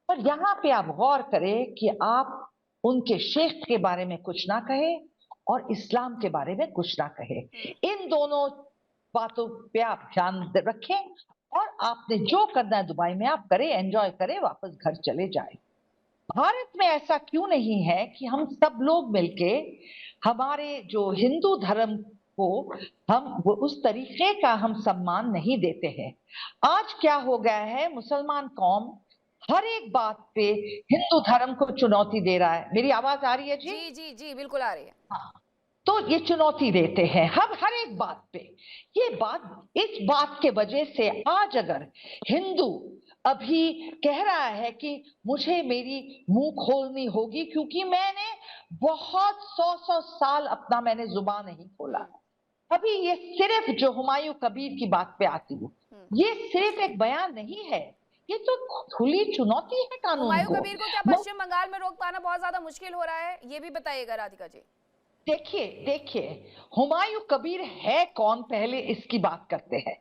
पर यहाँ पे आप गौर करें कि आप उनके शेख के बारे में कुछ ना कहे और इस्लाम के बारे में कुछ ना कहे। इन दोनों बातों पे आप ध्यान रखें और आपने जो करना है दुबई में आप करें, एंजॉय करें, वापस घर चले जाए। भारत में ऐसा क्यों नहीं है कि हम सब लोग मिलके हमारे जो हिंदू धर्म को हम वो उस तरीके का हम सम्मान नहीं देते हैं। आज क्या हो गया है, मुसलमान कौम हर एक बात पे हिंदू धर्म को चुनौती दे रहा है। मेरी आवाज आ रही है जी? जी जी जी बिल्कुल आ रही है। हाँ, तो ये चुनौती देते हैं हम हर एक बात पे। ये बात, इस बात के वजह से आज अगर हिंदू अभी कह रहा है कि मुझे मेरी मुंह खोलनी होगी क्योंकि मैंने बहुत 100 साल अपना मैंने जुबान नहीं खोला। अभी ये सिर्फ जो हुमायूं कबीर की बात पे आती हूँ, ये सिर्फ एक बयान नहीं है, ये तो खुली चुनौती है कानून हुमायूं को। कबीर को क्या पश्चिम बंगाल में रोक पाना बहुत ज्यादा मुश्किल हो रहा है, ये भी बताइएगा राधिका जी। देखिए हुमायूं कबीर है कौन, पहले इसकी बात करते हैं।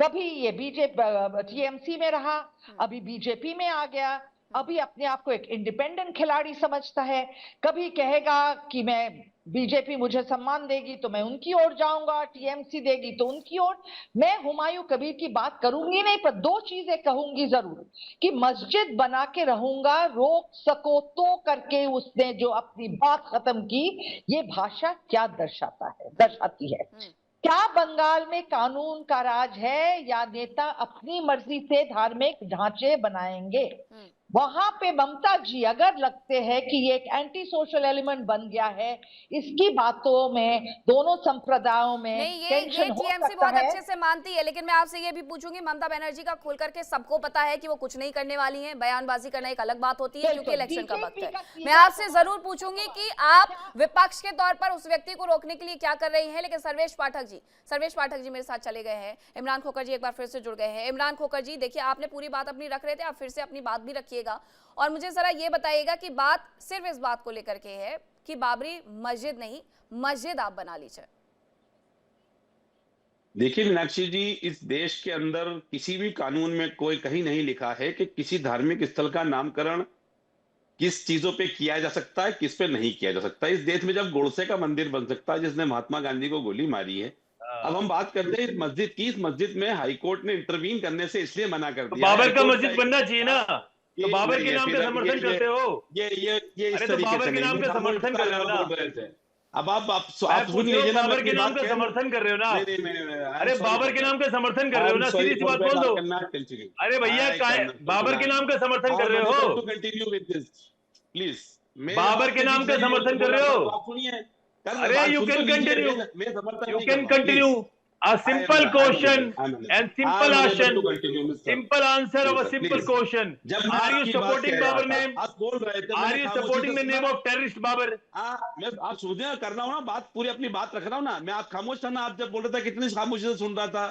कभी ये बीजेपी टीएमसी में रहा, अभी बीजेपी में आ गया, अभी अपने आप को एक इंडिपेंडेंट खिलाड़ी समझता है। कभी कहेगा कि मैं बीजेपी मुझे सम्मान देगी तो मैं उनकी ओर जाऊंगा, टीएमसी देगी तो उनकी ओर। मैं हुमायूं कबीर की बात करूंगी नहीं, पर दो चीजें कहूंगी जरूर कि मस्जिद बना के रहूंगा, रोक सको तो करके उसने जो अपनी बात खत्म की, ये भाषा क्या दर्शाती है। क्या बंगाल में कानून का राज है या नेता अपनी मर्जी से धार्मिक ढांचे बनाएंगे? वहां पे ममता जी अगर लगते हैं कि ये एक एंटी सोशल एलिमेंट बन गया है, इसकी बातों में दोनों संप्रदायों में नहीं, ये टेंशन हो टीएमसी सकता बहुत है। अच्छे से मानती है, लेकिन मैं आपसे ये भी पूछूंगी, ममता बनर्जी का खुल करके सबको पता है कि वो कुछ नहीं करने वाली हैं, बयानबाजी करना एक अलग बात होती है क्योंकि इलेक्शन का वक्त है। मैं आपसे जरूर पूछूंगी कि आप विपक्ष के तौर पर उस व्यक्ति को रोकने के लिए क्या कर रही हैं। लेकिन सर्वेश पाठक जी मेरे साथ चले गए हैं, इमरान खोखर जी एक बार फिर से जुड़ गए हैं। इमरान खोखर जी देखिए, आपने पूरी बात अपनी रख रहे थे, आप फिर से अपनी बात भी रखिएगा और मुझे जरा ये बताइएगा कि बात सिर्फ इस बात को लेकर के है कि बाबरी मस्जिद नहीं, मस्जिद आप बना लीजिए। देखिए मीनाक्षी जी, इस देश के अंदर किसी भी कानून में कोई कहीं नहीं लिखा है कि किसी धार्मिक स्थल का नामकरण किस चीजों पे किया जा सकता है, किस पे नहीं किया जा सकता। इस देश में जब गोडसे का मंदिर बन सकता है जिसने महात्मा गांधी को गोली मारी है, अब हम बात करते हैं इस मस्जिद की। इस मस्जिद में हाईकोर्ट ने इंटरवीन करने से इसलिए मना कर दिया। बाबर का मस्जिद बनना चाहिए ना, तो बाबर के नाम पे समर्थन करते हो। ये अरे तो बाबर के नाम पे समर्थन कर रहे हो ना। अब आप सुन लीजिए ना, बाबर के नाम का समर्थन कर रहे हो ना। अरे बाबर के नाम का समर्थन कर रहे हो ना, सीधी सी बात बोल दो। अरे भैया बाबर के नाम का समर्थन कर रहे हो, continue with this please. Babur के नाम का समर्थन कर रहे हो। सुनिए, अरे you can continue a simple question and simple answer, simple answer of a simple question. Are you supporting Babar name? Are you supporting the name of terrorist Babar? मैं आप सोचने करना हूँ ना, बात पूरी अपनी बात रख रहा हूँ ना। मैं आप खामोश था ना, आप जब बोल रहे थे कितनी खामोशी से सुन रहा था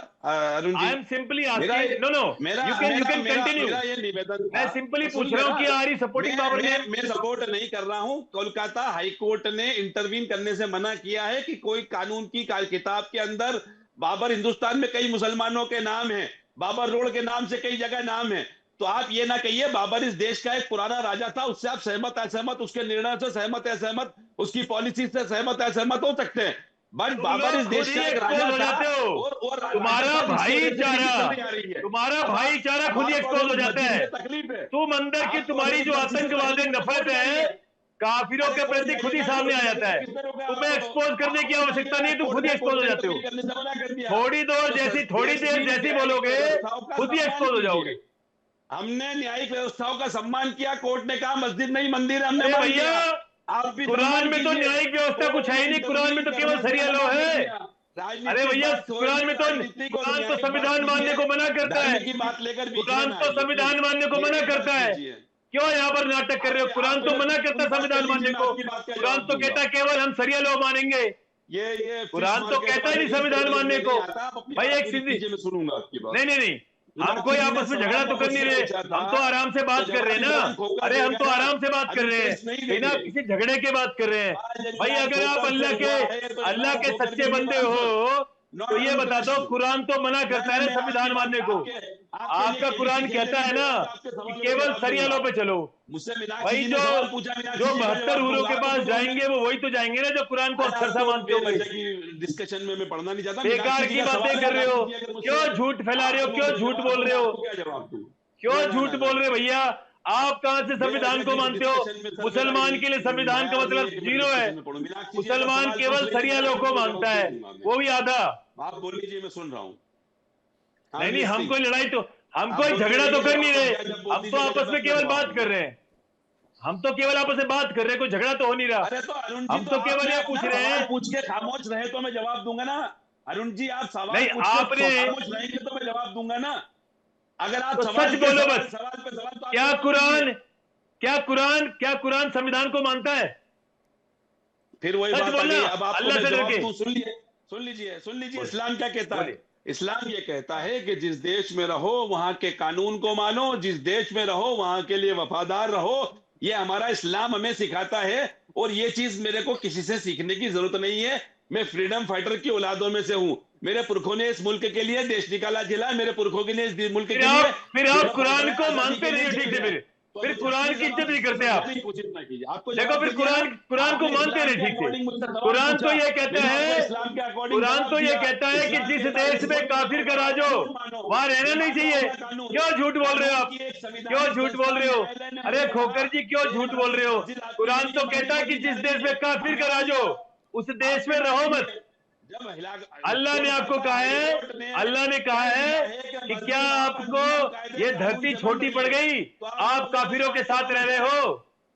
Arun ji. I am simply asking, no, you can continue. मेरा ये निवेदन, मैं सिंपली पूछ रहा हूँ कि are you supporting Babar name? मैं सपोर्ट नहीं कर रहा हूँ। कोलकाता हाईकोर्ट ने इंटरवीन करने से मना किया है कि कोई कानून की किताब के अंदर बाबर, हिंदुस्तान में कई मुसलमानों के नाम हैं, बाबर रोड के नाम से कई जगह नाम है। तो आप ये ना कहिए बाबर इस देश का एक पुराना राजा था, उससे आप सहमत असहमत, उसके निर्णय से सहमत है असहमत, उसकी पॉलिसी से सहमत है असहमत हो सकते हैं, बट बाबर इस देश का एक राजा था। और तुम्हारा भाईचारा खुद ही एक्सपोज हो जाता है। तकलीफ है तुम अंदर की तुम्हारी जो आतंकवादी नफरत है काफिरों के प्रति खुद ही सामने आ जाता है। तुम्हें एक्सपोज करने की आवश्यकता नहीं, तुम खुद ही एक्सपोज हो जाते हो। थोड़ी देर जैसी बोलोगे खुद ही एक्सपोज हो जाओगे। हमने न्यायिक व्यवस्थाओं का सम्मान किया, कोर्ट ने कहा मस्जिद नहीं मंदिर है, हमने भैया कुरान में तो न्यायिक व्यवस्था कुछ है ही नहीं, कुरान में तो केवल शरिया लॉ है। अरे भैया कुरान में तो संविधान मानने को मना करता है, कुरान तो संविधान मानने को मना करता है। क्यों यहाँ पर नाटक कर रहे हो? कुरान तो मना करता है संविधान मानने को, कुरान तो कहता है केवल हम शरिया लॉ मानेंगे। ये कुरान तो कहता ही नहीं संविधान मानने को। भाई एक सीधी नहीं, हम कोई आपस में झगड़ा तो कर नहीं रहे, हम तो आराम से बात कर रहे हैं ना। अरे हम तो आराम से बात कर रहे हैं, बिना किसी झगड़े के बात कर रहे हैं। भाई अगर आप अल्लाह के सच्चे बंदे हो तो ये बता दो, कुरान तो मना करता है ना संविधान मानने को, आपका कुरान कहता है ना कि केवल शरिया लॉ पे चलो। भाई जो 72 हुरों के पास जाएंगे वो वही तो जाएंगे ना जो कुरान को अक्षर सा मानते हो। डिस्कशन में मैं पढ़ना नहीं चाहता, बेकार की बातें कर रहे हो, क्यों झूठ फैला रहे हो, क्यों झूठ बोल रहे हो, क्यों झूठ बोल रहे हो भैया? आप कहां से संविधान को मानते हो? मुसलमान के लिए संविधान का मतलब जीरो है। मुसलमान केवल सरिया लॉ को मानता है, वो भी आधा। आप बोल लीजिए, मैं सुन रहा हूँ। नहीं, हम कोई लड़ाई तो, हम कोई झगड़ा तो कर नहीं रहे, हम तो आपस में केवल बात कर रहे हैं। हम तो केवल आपस में बात कर रहे हैं, कोई झगड़ा तो हो नहीं रहा। अरे तो अरुण जी, हम तो केवल ये पूछ रहे हैं, पूछ के खामोश रहे तो मैं जवाब दूंगा ना। अरुण जी, आप सवाल नहीं, पूछ के आपने खामोश रहेंगे तो मैं जवाब दूंगा ना। अगर आप तो सवाल सच पे बोलो सवाल, बस। सवाल पे सवाल, तो क्या कुरान संविधान को मानता है? फिर वही सच बात आ बोलना, गई। अब आपको अल्लाह मैं से जवाब डर के। दूं, सुन लीजिए इस्लाम क्या कहता है। बोलिए। इस्लाम ये कहता है कि जिस देश में रहो वहां के कानून को मानो, जिस देश में रहो वहां के लिए वफादार रहो। ये हमारा इस्लाम हमें सिखाता है, और ये चीज मेरे को किसी से सीखने की जरूरत नहीं है। मैं फ्रीडम फाइटर की औलादों में से हूं। मेरे पुरखों ने इस मुल्क के लिए देश निकाला जिला, मेरे पुरखों के लिए इस मुल्क के लिए फिर आप कुरान को मानते नहीं हो ठीक से। फिर कुरान की इज्जत नहीं करते आप। देखो, फिर कुरान को मानते नहीं ठीक से। कुरान तो ये कहता है कि जिस देश में काफिर का राज हो वहां रहना नहीं चाहिए। क्यों झूठ बोल रहे हो आप? क्यों झूठ बोल रहे हो? अरे खोकर जी, क्यों झूठ बोल रहे हो? कुरान तो कहता है कि जिस देश में काफिर का राज हो उस देश में रहो मत। अल्लाह ने आपको कहा है, अल्लाह ने कहा है कि क्या आपको ये धरती छोटी पड़ गई, आप काफिरों के साथ रह रहे हो?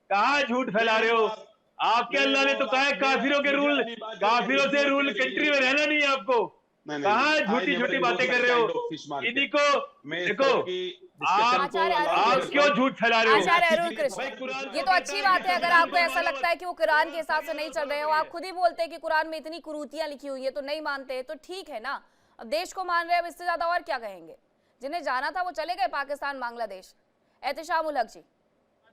कहाँ झूठ फैला रहे हो? आपके अल्लाह ने तो कहा है काफिरों से रूल कंट्री में रहना नहीं है आपको। कहाँ झूठी झूठी बातें कर रहे हो? इन्हीं को देखो, आप क्यों झूठ फैला रहे हो? आचार्य अरुण कृष्ण, ये तो अच्छी बात है अगर आपको ऐसा लगता है कि वो कुरान के हिसाब से नहीं चल रहे हो। आप खुद ही बोलते हैं कि कुरान में इतनी कुरीतियां लिखी हुई है तो नहीं मानते, तो ठीक है ना। अब देश को मान रहे हैं, अब इससे ज्यादा और क्या कहेंगे? जिन्हें जाना था वो चले गए पाकिस्तान, बांग्लादेश। एहतेशाम उल हक जी,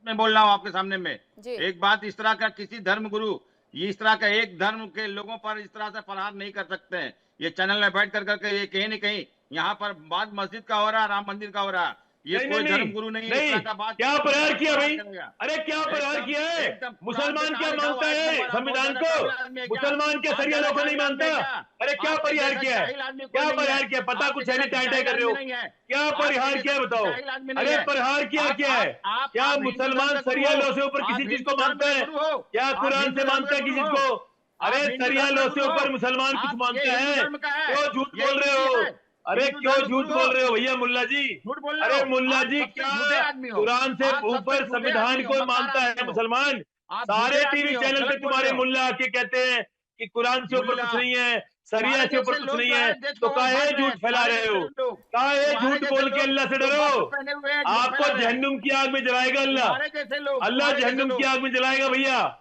मैं बोल रहा हूँ आपके सामने में जी। एक बात, इस तरह का किसी धर्म गुरु ये इस तरह का एक धर्म के लोगों पर इस तरह से प्रहार नहीं कर सकते हैं। ये चैनल में बैठ कर करके ये कहीं न कहीं यहाँ पर बात मस्जिद का हो रहा है, राम मंदिर का हो रहा है। ये कोई धर्म गुरु नहीं है इस तरह का बात। क्या प्रहार किया भाई? अरे क्या प्रहार किया है? मुसलमान क्या मानता है संविधान को? मुसलमान क्या सरिया लॉ को नहीं मानता? अरे क्या परिहार किया है? क्या परिहार किया? पता कुछ है नहीं, टाइट कर रहे हो। क्या परिहार किया है बताओ? अरे परिहार क्या है? क्या मुसलमान सरिया लॉ से ऊपर किसी चीज को मानता है? क्या कुरान से मानता है किसी को? अरे सरिया लॉ से ऊपर मुसलमान कुछ मानता है? क्यों झूठ बोल रहे हो? अरे क्यों झूठ बोल रहे हो भैया मुल्ला जी? अरे मुल्ला जी, क्या कुरान से ऊपर संविधान को मानता है मुसलमान? सारे टीवी चैनल पे तुम्हारे मुल्ला आके कहते हैं कि कुरान से ऊपर कुछ नहीं है, सरिया से ऊपर कुछ नहीं है, तो काहे झूठ फैला रहे हो? काहे झूठ बोल के अल्लाह से डरो? आपको जहन्नुम की आग में जलाएगा अल्लाह। अल्लाह जहन्नुम की आग में जलाएगा भैया।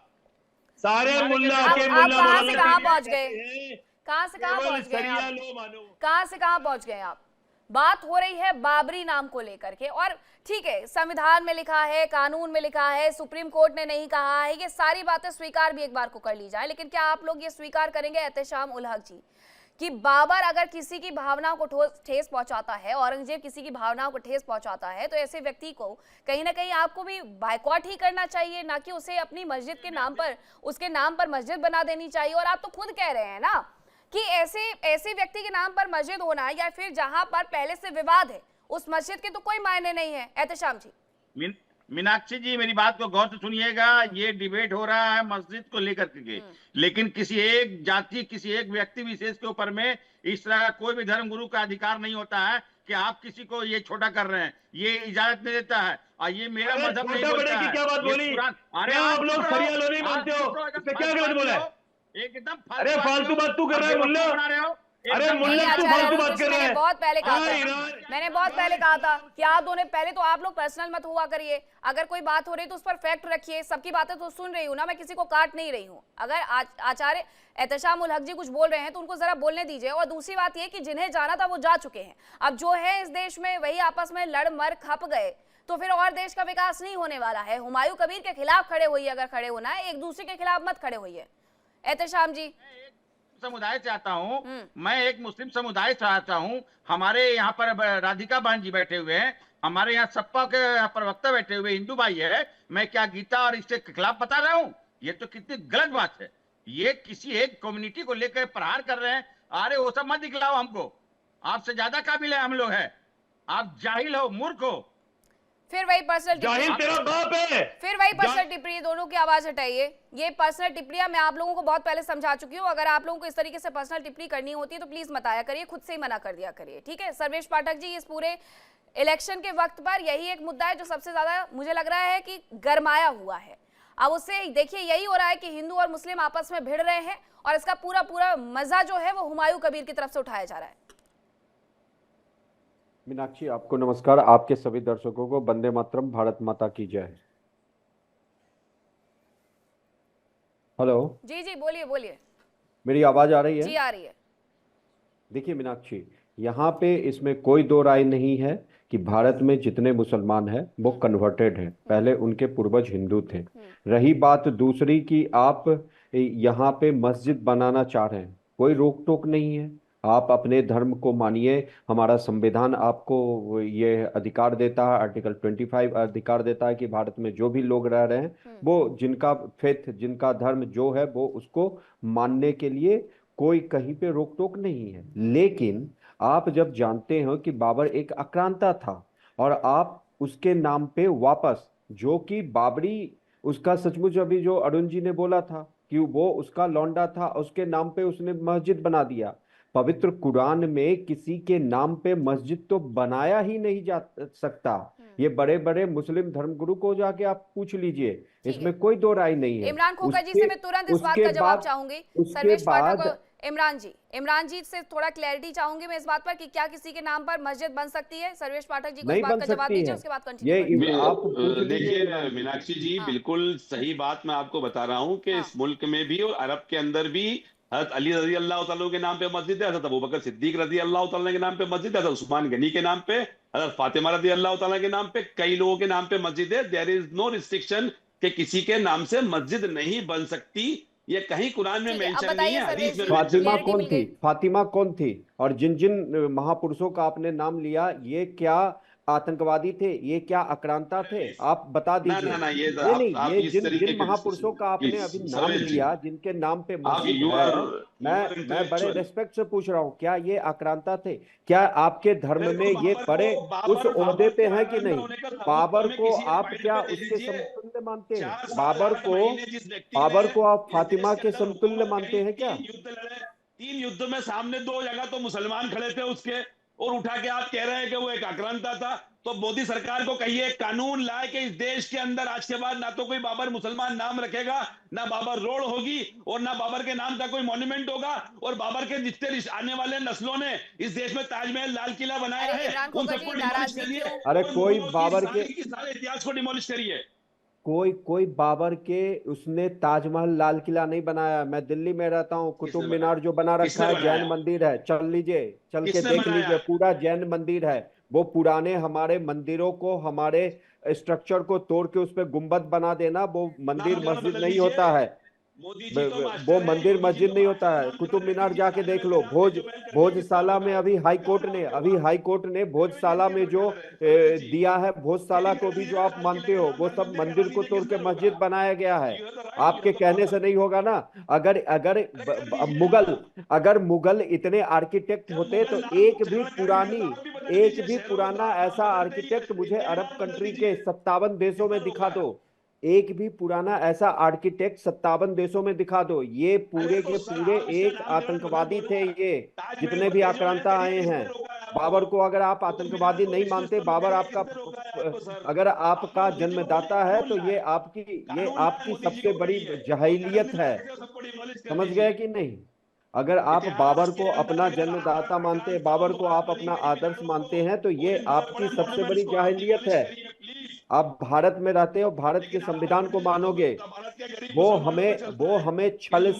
सारे मुल्ला के मुल्ला कहाँ से कहाँ पहुंच गए? कहाँ से कहाँ पहुंच गए आप? बात हो रही है बाबरी नाम को लेकर के, और ठीक है, संविधान में लिखा है, कानून में लिखा है, सुप्रीम कोर्ट ने नहीं कहा है, ये सारी बातें स्वीकार भी एक बार को कर ली जाए। लेकिन क्या आप लोग ये स्वीकार करेंगे एहतेशाम उल हक जी कि बाबर अगर किसी की भावनाओं को ठेस पहुंचाता है, औरंगजेब किसी की भावनाओं को ठेस पहुंचाता है, तो ऐसे व्यक्ति को कहीं ना कहीं आपको भी बायकॉट ही करना चाहिए, ना कि उसे अपनी मस्जिद के नाम पर, उसके नाम पर मस्जिद बना देनी चाहिए। और आप तो खुद कह रहे हैं ना कि ऐसे व्यक्ति के नाम पर मस्जिद होना या फिर जहां पर पहले से विवाद है उस मस्जिद के तो कोई मायने नहीं है। एहतेशाम जी, मीनाक्षी जी, मेरी बात को गौर से सुनिएगा। ये डिबेट हो रहा है मस्जिद को लेकर के, लेकिन किसी एक जाति, किसी एक व्यक्ति विशेष के ऊपर में इस तरह का कोई भी धर्म गुरु का अधिकार नहीं होता है कि आप किसी को ये छोटा कर रहे हैं, ये इजाजत नहीं देता है। और ये मेरा मजहब नहीं बोलता है। क्या बात बोली? अरे आप लोग सरिया लो नहीं मानते हो, इसमें क्या गलत बोला है? एकदम अरे फालतू बात तू कर रहा है मुल्ला। अरे मुल्ला तू फालतू बात कर रहा है। मैंने बहुत पहले कहा था कि आप दोनों, पहले तो आप लोग पर्सनल मत हुआ करिए। अगर कोई बात हो रही है तो उस पर फैक्ट रखिए। सबकी बातें तो सुन रही हूँ ना, मैं किसी को काट नहीं रही हूँ। अगर आचार्य एहतेशाम उल हक जी कुछ बोल रहे हैं तो उनको जरा बोलने दीजिए। और दूसरी बात यह कि जिन्हें जाना था वो जा चुके हैं। अब जो है इस देश में वही आपस में लड़ मर खप गए तो फिर और देश का विकास नहीं होने वाला है। हुमायूं कबीर के खिलाफ खड़े होइए, अगर खड़े होना है, एक दूसरे के खिलाफ मत खड़े होइए। एहतेशाम जी, समुदाय चाहता हूँ, मैं एक मुस्लिम समुदाय चाहता हूँ। हमारे यहाँ पर राधिका बहन जी बैठे हुए हैं, हमारे यहाँ सपा के प्रवक्ता बैठे हुए हिंदू भाई है। मैं क्या गीता और इसके खिलाफ बता रहा हूँ? ये तो कितनी गलत बात है। ये किसी एक कम्युनिटी को लेकर प्रहार कर रहे हैं। अरे वो सब मत दिखलाओ हमको, आपसे ज्यादा काबिल है हम लोग हैं। आप जाहिल हो, मूर्ख हो। फिर वही पर्सनल जाहिल तेरा बाप है। फिर वही पर्सनल टिप्पणी, दोनों की आवाज हटाइए। ये पर्सनल टिप्पणियां मैं आप लोगों को बहुत पहले समझा चुकी हूँ। अगर आप लोगों को इस तरीके से पर्सनल टिप्पणी करनी होती है तो प्लीज मत आया करिए, खुद से ही मना कर दिया करिए, ठीक है। सर्वेश पाठक जी, इस पूरे इलेक्शन के वक्त पर यही एक मुद्दा है जो सबसे ज्यादा मुझे लग रहा है कि गरमाया हुआ है। अब उससे देखिए यही हो रहा है कि हिंदू और मुस्लिम आपस में भिड़ रहे हैं और इसका पूरा पूरा मजा जो है वो हुमायूं कबीर की तरफ से उठाया जा रहा है। मीनाक्षी, आपको नमस्कार। आपके सभी दर्शकों को वंदे मातरम, भारत माता की जय। हेलो जी जी, बोलिए बोलिए। मेरी आवाज आ रही है? जी आ रही है। देखिए मीनाक्षी, यहाँ पे इसमें कोई दो राय नहीं है कि भारत में जितने मुसलमान हैं वो कन्वर्टेड हैं, पहले उनके पूर्वज हिंदू थे। रही बात दूसरी कि आप यहाँ पे मस्जिद बनाना चाह रहे हैं, कोई रोक टोक नहीं है, आप अपने धर्म को मानिए। हमारा संविधान आपको ये अधिकार देता है, आर्टिकल 25 अधिकार देता है कि भारत में जो भी लोग रह रहे हैं वो जिनका फेथ, जिनका धर्म जो है वो उसको मानने के लिए कोई कहीं पे रोक टोक नहीं है। लेकिन आप जब जानते हो कि बाबर एक आक्रांता था और आप उसके नाम पे वापस, जो कि बाबरी उसका सचमुच अभी जो अरुण जी ने बोला था कि वो उसका लौंडा था, उसके नाम पे उसने मस्जिद बना दिया। पवित्र कुरान में किसी के नाम पे मस्जिद तो बनाया ही नहीं जा सकता। ये बड़े बड़े मुस्लिम धर्मगुरु को जाके आप पूछ लीजिए, इसमें कोई दो राय नहीं है। इमरान खोखर जी से मैं तुरंत इस बात का जवाब चाहूंगी। सर्वेश पाठक और इमरान जी से थोड़ा क्लैरिटी चाहूंगी मैं इस बात पर कि क्या किसी के नाम पर मस्जिद बन सकती है। सर्वेश पाठक जी को इस बात का जवाब दीजिए, उसके बाद कंटिन्यू। आप देखिए मीनाक्षी जी, बिल्कुल सही बात मैं आपको बता रहा हूँ कि इस मुल्क में भी और अरब के अंदर भी हज़रत अली रजी अल्लाह तआला के नाम पे मस्जिद है, हज़रत अबू बकर सिद्दीक रजी अल्लाह तआला के नाम पे मस्जिद है, हज़रत उस्मान गनी के नाम पे, हज़रत फातिमा रजी अल्लाह तआला के नाम पे, कई लोगों के नाम पे मस्जिद है। देयर इज नो रिस्ट्रिक्शन कि किसी के नाम से मस्जिद नहीं बन सकती, ये कहीं कुरान में मेंशन नहीं है, हदीस में फातिमा कौन थी? फातिमा कौन थी? और जिन जिन महापुरुषों का आपने नाम लिया, ये क्या आतंकवादी थे? ये क्या आक्रांता थे? आप बता दीजिए। ये जिन महापुरुषों का आपने अभी नाम लिया, जिनके नाम पे मस्जिद है, मैं बड़े रेस्पेक्ट से पूछ रहा हूँ, क्या ये आक्रांता थे? क्या आपके धर्म में ये बड़े उस ओहदे पे हैं कि नहीं? बाबर को आप क्या उसके समतुल्य मानते हैं? बाबर को आप फातिमा के समतुल्य मानते हैं क्या? 3 युद्ध में सामने 2 जगह तो मुसलमान खड़े थे उसके, और उठा के आप कह रहे हैं कि वो एक आक्रांता था। तो मोदी सरकार को कहिए कानून लाए कि इस देश के अंदर आज के बाद ना तो कोई बाबर मुसलमान नाम रखेगा, ना बाबर रोड होगी, और ना बाबर के नाम का कोई मॉन्यूमेंट होगा। और बाबर के जितने आने वाले नस्लों ने इस देश में ताजमहल, लाल किला बनाया है, उन सबको डिमोलिश करिए। अरे कोई बाबर के सारे इतिहास को डिमोलिश करिए। कोई बाबर के उसने ताजमहल, लाल किला नहीं बनाया। मैं दिल्ली में रहता हूँ, कुतुब मीनार जो बना रखा है जैन मंदिर है, चल के देख लीजिए, पूरा जैन मंदिर है। वो पुराने हमारे मंदिरों को, हमारे स्ट्रक्चर को तोड़ के उस पर गुंबद बना देना, वो मंदिर मस्जिद नहीं होता है। वो मंदिर मस्जिद नहीं होता है। कुतुब मीनार जाके देख लो। भोजशाला में अभी हाई कोर्ट ने भोजशाला में जो दिया है, भोजशाला को भी जो आप मानते हो, वो सब मंदिर को तोड़ के मस्जिद बनाया गया है। आपके कहने से नहीं होगा ना। अगर मुगल इतने आर्किटेक्ट होते तो एक भी पुराना ऐसा आर्किटेक्ट मुझे अरब कंट्री के 57 देशों में दिखा दो। एक भी पुराना ऐसा आर्किटेक्ट 57 देशों में दिखा दो। ये पूरे के पूरे एक आतंकवादी थे। ये जितने भी आक्रांता आए हैं, बाबर को अगर आप आतंकवादी नहीं मानते, बाबर अगर आपका जन्मदाता है, तो ये आपकी सबसे बड़ी जahiliयत है। समझ गए कि नहीं? अगर आप बाबर को अपना जन्मदाता मानते हैं, बाबर को आप अपना आदर्श मानते हैं, तो ये आपकी सबसे बड़ी जाहिलियत है। आप भारत में रहते हो, भारत के संविधान को मानोगे। वो हमें छल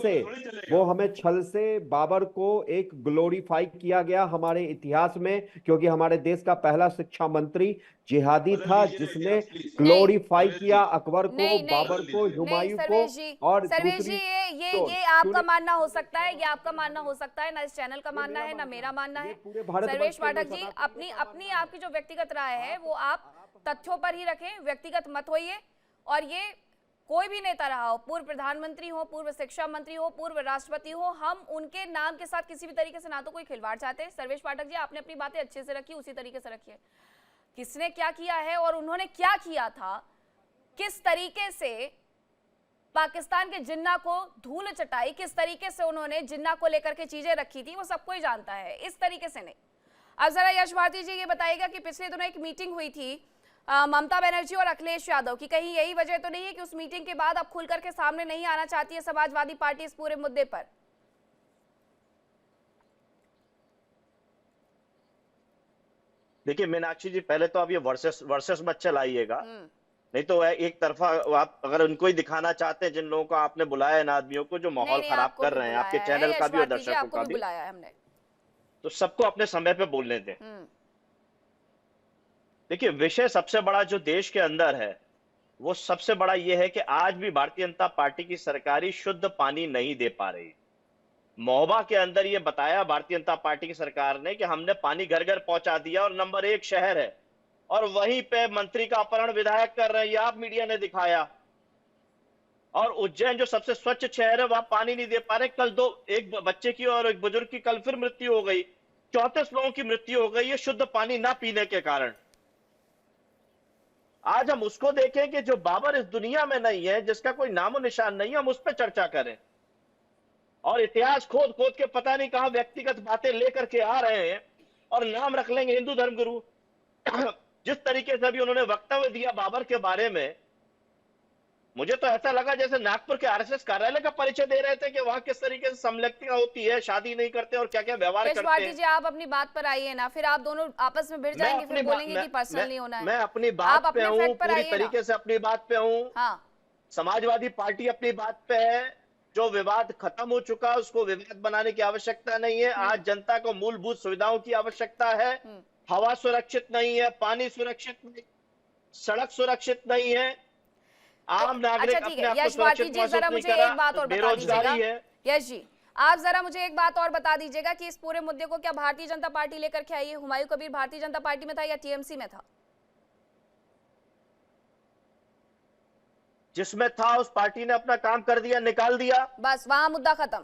से बाबर को एक ग्लोरीफाई किया गया हमारे इतिहास में, क्योंकि हमारे देश का पहला शिक्षा मंत्री जिहादी था जिसने ग्लोरीफाई किया अकबर को, बाबर को, हुमायूं को। और सर्वेश जी, ये आपका मानना हो सकता है, ये आपका मानना हो सकता है, ना इस चैनल का मानना है, ना मेरा मानना है। सर्वेश पाठक जी, अपनी आपकी जो व्यक्तिगत राय है वो आप तथ्यों पर ही रखें, व्यक्तिगत मत होइए। और ये कोई भी नेता रहा हो, पूर्व प्रधानमंत्री हो, पूर्व शिक्षा मंत्री हो, पूर्व राष्ट्रपति हो, हम उनके नाम के साथ किसी भी तरीके से ना तो कोई खिलवाड़ चाहते हैं। सर्वेश पाठक जी, आपने अपनी बातें अच्छे से रखी, उसी तरीके से रखिए। किसने क्या किया है और उन्होंने क्या किया था, किस तरीके से पाकिस्तान के जिन्ना को धूल चटाई, किस तरीके से उन्होंने जिन्ना को लेकर के चीजें रखी थी, वो सबको ही जानता है, इस तरीके से नहीं। अब जरा यश भारती जी ये बताइएगा कि पिछले दिनों एक मीटिंग हुई थी ममता बनर्जी और अखिलेश यादव की, कहीं यही वजह तो नहीं है कि उस मीटिंग के बाद अब खुल करके सामने नहीं आना चाहती है समाजवादी पार्टी इस पूरे मुद्दे पर? देखिए मीनाक्षी जी, पहले तो आप ये वर्सेस मत चलाइएगा, नहीं तो एक तरफा आप अगर उनको ही दिखाना चाहते हैं, जिन लोगों को आपने बुलाया है, इन आदमियों को जो माहौल खराब कर रहे हैं आपके चैनल का भी और दर्शकों का भी, बुलाया है हमने, तो सबको अपने समय पे बोलने दें। देखिए विषय सबसे बड़ा जो देश के अंदर है वो सबसे बड़ा ये है कि आज भी भारतीय जनता पार्टी की सरकारी शुद्ध पानी नहीं दे पा रही। महोबा के अंदर ये बताया भारतीय जनता पार्टी की सरकार ने कि हमने पानी घर घर पहुंचा दिया और नंबर 1 शहर है, और वहीं पे मंत्री का अपहरण विधायक कर रहे हैं, ये आप मीडिया ने दिखाया। और उज्जैन जो सबसे स्वच्छ शहर है वहां पानी नहीं दे पा रहे। कल एक बच्चे की और एक बुजुर्ग की कल फिर मृत्यु हो गई, 34 लोगों की मृत्यु हो गई है शुद्ध पानी ना पीने के कारण। आज हम उसको देखें कि जो बाबर इस दुनिया में नहीं है, जिसका कोई नामो निशान नहीं है, हम उस पर चर्चा करें। और इतिहास खोद खोद के पता नहीं कहां व्यक्तिगत बातें लेकर के आ रहे हैं और नाम रख लेंगे हिंदू धर्मगुरु। जिस तरीके से अभी उन्होंने वक्तव्य दिया बाबर के बारे में, मुझे तो ऐसा लगा जैसे नागपुर के आरएसएस कार्यालय का परिचय दे रहे थे कि वहां किस तरीके से समलैंगिकता होती है, शादी नहीं करते और क्या क्या व्यवहार करते हैं। जी आप अपनी बात पर आइए ना, फिर आप दोनों आपस में भिड़ जाएंगे, फिर बोलेंगे कि पर्सनल नहीं होना है। मैं अपनी बात पे हूँ, पूरी तरीके से अपनी बात पे हूँ। हाँ। समाजवादी पार्टी अपनी बात पे है। जो विवाद खत्म हो चुका उसको विवाद बनाने की आवश्यकता नहीं है। आज जनता को मूलभूत सुविधाओं की आवश्यकता है। हवा सुरक्षित नहीं है, पानी सुरक्षित नहीं, सड़क सुरक्षित नहीं है, आम नागरिक अपने आप को सुरक्षित महसूस नहीं कर रहा, बेरोजगारी है। यश जी आप जरा मुझे एक बात और बता दीजिएगा कि इस पूरे मुद्दे को क्या भारतीय जनता पार्टी लेकर के आई है? हुमायूं कबीर भारतीय जनता पार्टी में था या टीएमसी में था? जिसमें था उस पार्टी ने अपना काम कर दिया, निकाल दिया, बस वहां मुद्दा खत्म।